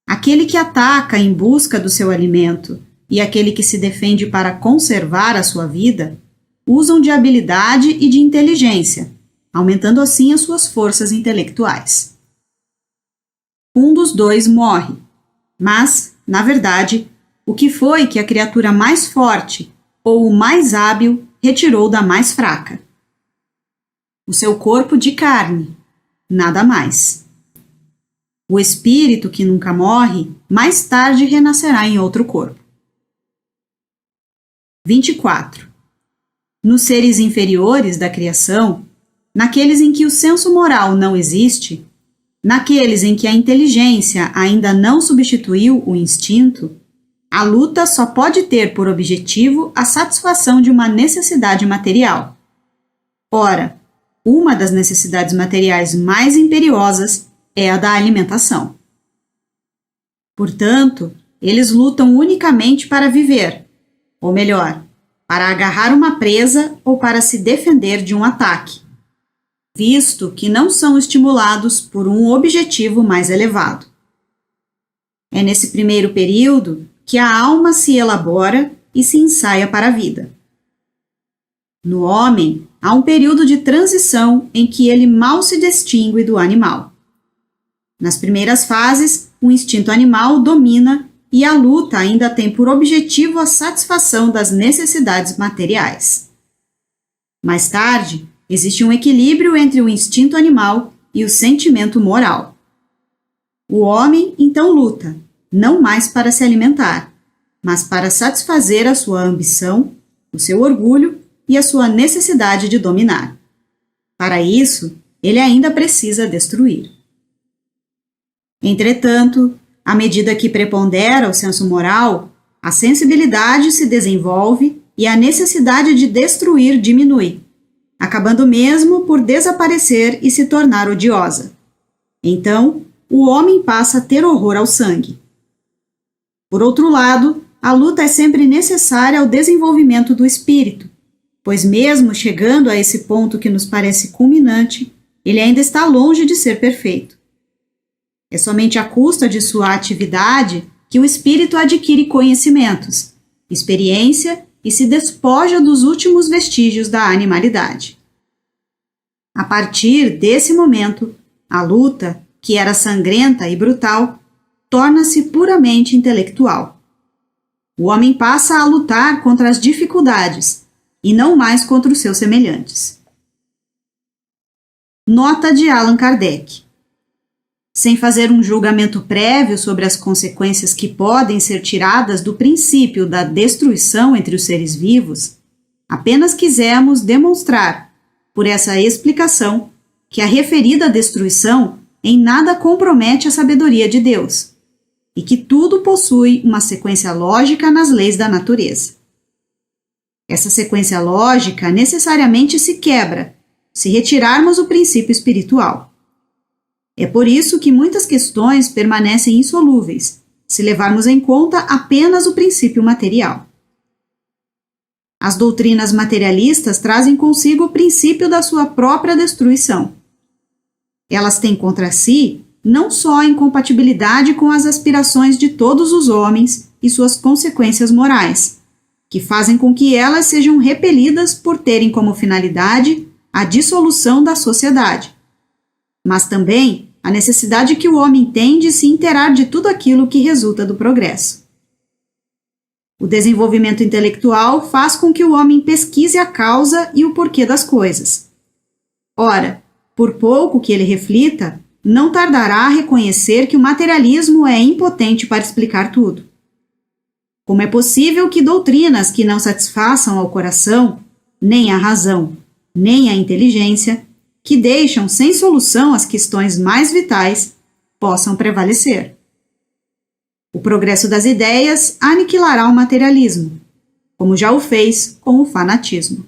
[SPEAKER 1] Aquele que ataca em busca do seu alimento e aquele que se defende para conservar a sua vida usam de habilidade e de inteligência, aumentando assim as suas forças intelectuais. Um dos dois morre, mas, na verdade, o que foi que a criatura mais forte ou o mais hábil retirou da mais fraca? O seu corpo de carne, nada mais. O espírito que nunca morre, mais tarde renascerá em outro corpo. 24. Nos seres inferiores da criação, naqueles em que o senso moral não existe, naqueles em que a inteligência ainda não substituiu o instinto, a luta só pode ter por objetivo a satisfação de uma necessidade material. Ora, uma das necessidades materiais mais imperiosas é a da alimentação. Portanto, eles lutam unicamente para viver, ou melhor, para agarrar uma presa ou para se defender de um ataque, visto que não são estimulados por um objetivo mais elevado. É nesse primeiro período que a alma se elabora e se ensaia para a vida. No homem, há um período de transição em que ele mal se distingue do animal. Nas primeiras fases, o instinto animal domina e a luta ainda tem por objetivo a satisfação das necessidades materiais. Mais tarde, existe um equilíbrio entre o instinto animal e o sentimento moral. O homem então luta, não mais para se alimentar, mas para satisfazer a sua ambição, o seu orgulho e a sua necessidade de dominar. Para isso, ele ainda precisa destruir. Entretanto, à medida que prepondera o senso moral, a sensibilidade se desenvolve e a necessidade de destruir diminui, acabando mesmo por desaparecer e se tornar odiosa. Então, o homem passa a ter horror ao sangue. Por outro lado, a luta é sempre necessária ao desenvolvimento do espírito, pois mesmo chegando a esse ponto que nos parece culminante, ele ainda está longe de ser perfeito. É somente à custa de sua atividade que o espírito adquire conhecimentos, experiência e se despoja dos últimos vestígios da animalidade. A partir desse momento, a luta, que era sangrenta e brutal, torna-se puramente intelectual. O homem passa a lutar contra as dificuldades e não mais contra os seus semelhantes. Nota de Allan Kardec. Sem fazer um julgamento prévio sobre as consequências que podem ser tiradas do princípio da destruição entre os seres vivos, apenas quisemos demonstrar, por essa explicação, que a referida destruição em nada compromete a sabedoria de Deus, e que tudo possui uma sequência lógica nas leis da natureza. Essa sequência lógica necessariamente se quebra, se retirarmos o princípio espiritual. É por isso que muitas questões permanecem insolúveis, se levarmos em conta apenas o princípio material. As doutrinas materialistas trazem consigo o princípio da sua própria destruição. Elas têm contra si não só a incompatibilidade com as aspirações de todos os homens e suas consequências morais, que fazem com que elas sejam repelidas por terem como finalidade a dissolução da sociedade, mas também a necessidade que o homem tem de se inteirar de tudo aquilo que resulta do progresso. O desenvolvimento intelectual faz com que o homem pesquise a causa e o porquê das coisas. Ora, por pouco que ele reflita, não tardará a reconhecer que o materialismo é impotente para explicar tudo. Como é possível que doutrinas que não satisfaçam ao coração, nem à razão, nem à inteligência, que deixam sem solução as questões mais vitais, possam prevalecer? O progresso das ideias aniquilará o materialismo, como já o fez com o fanatismo.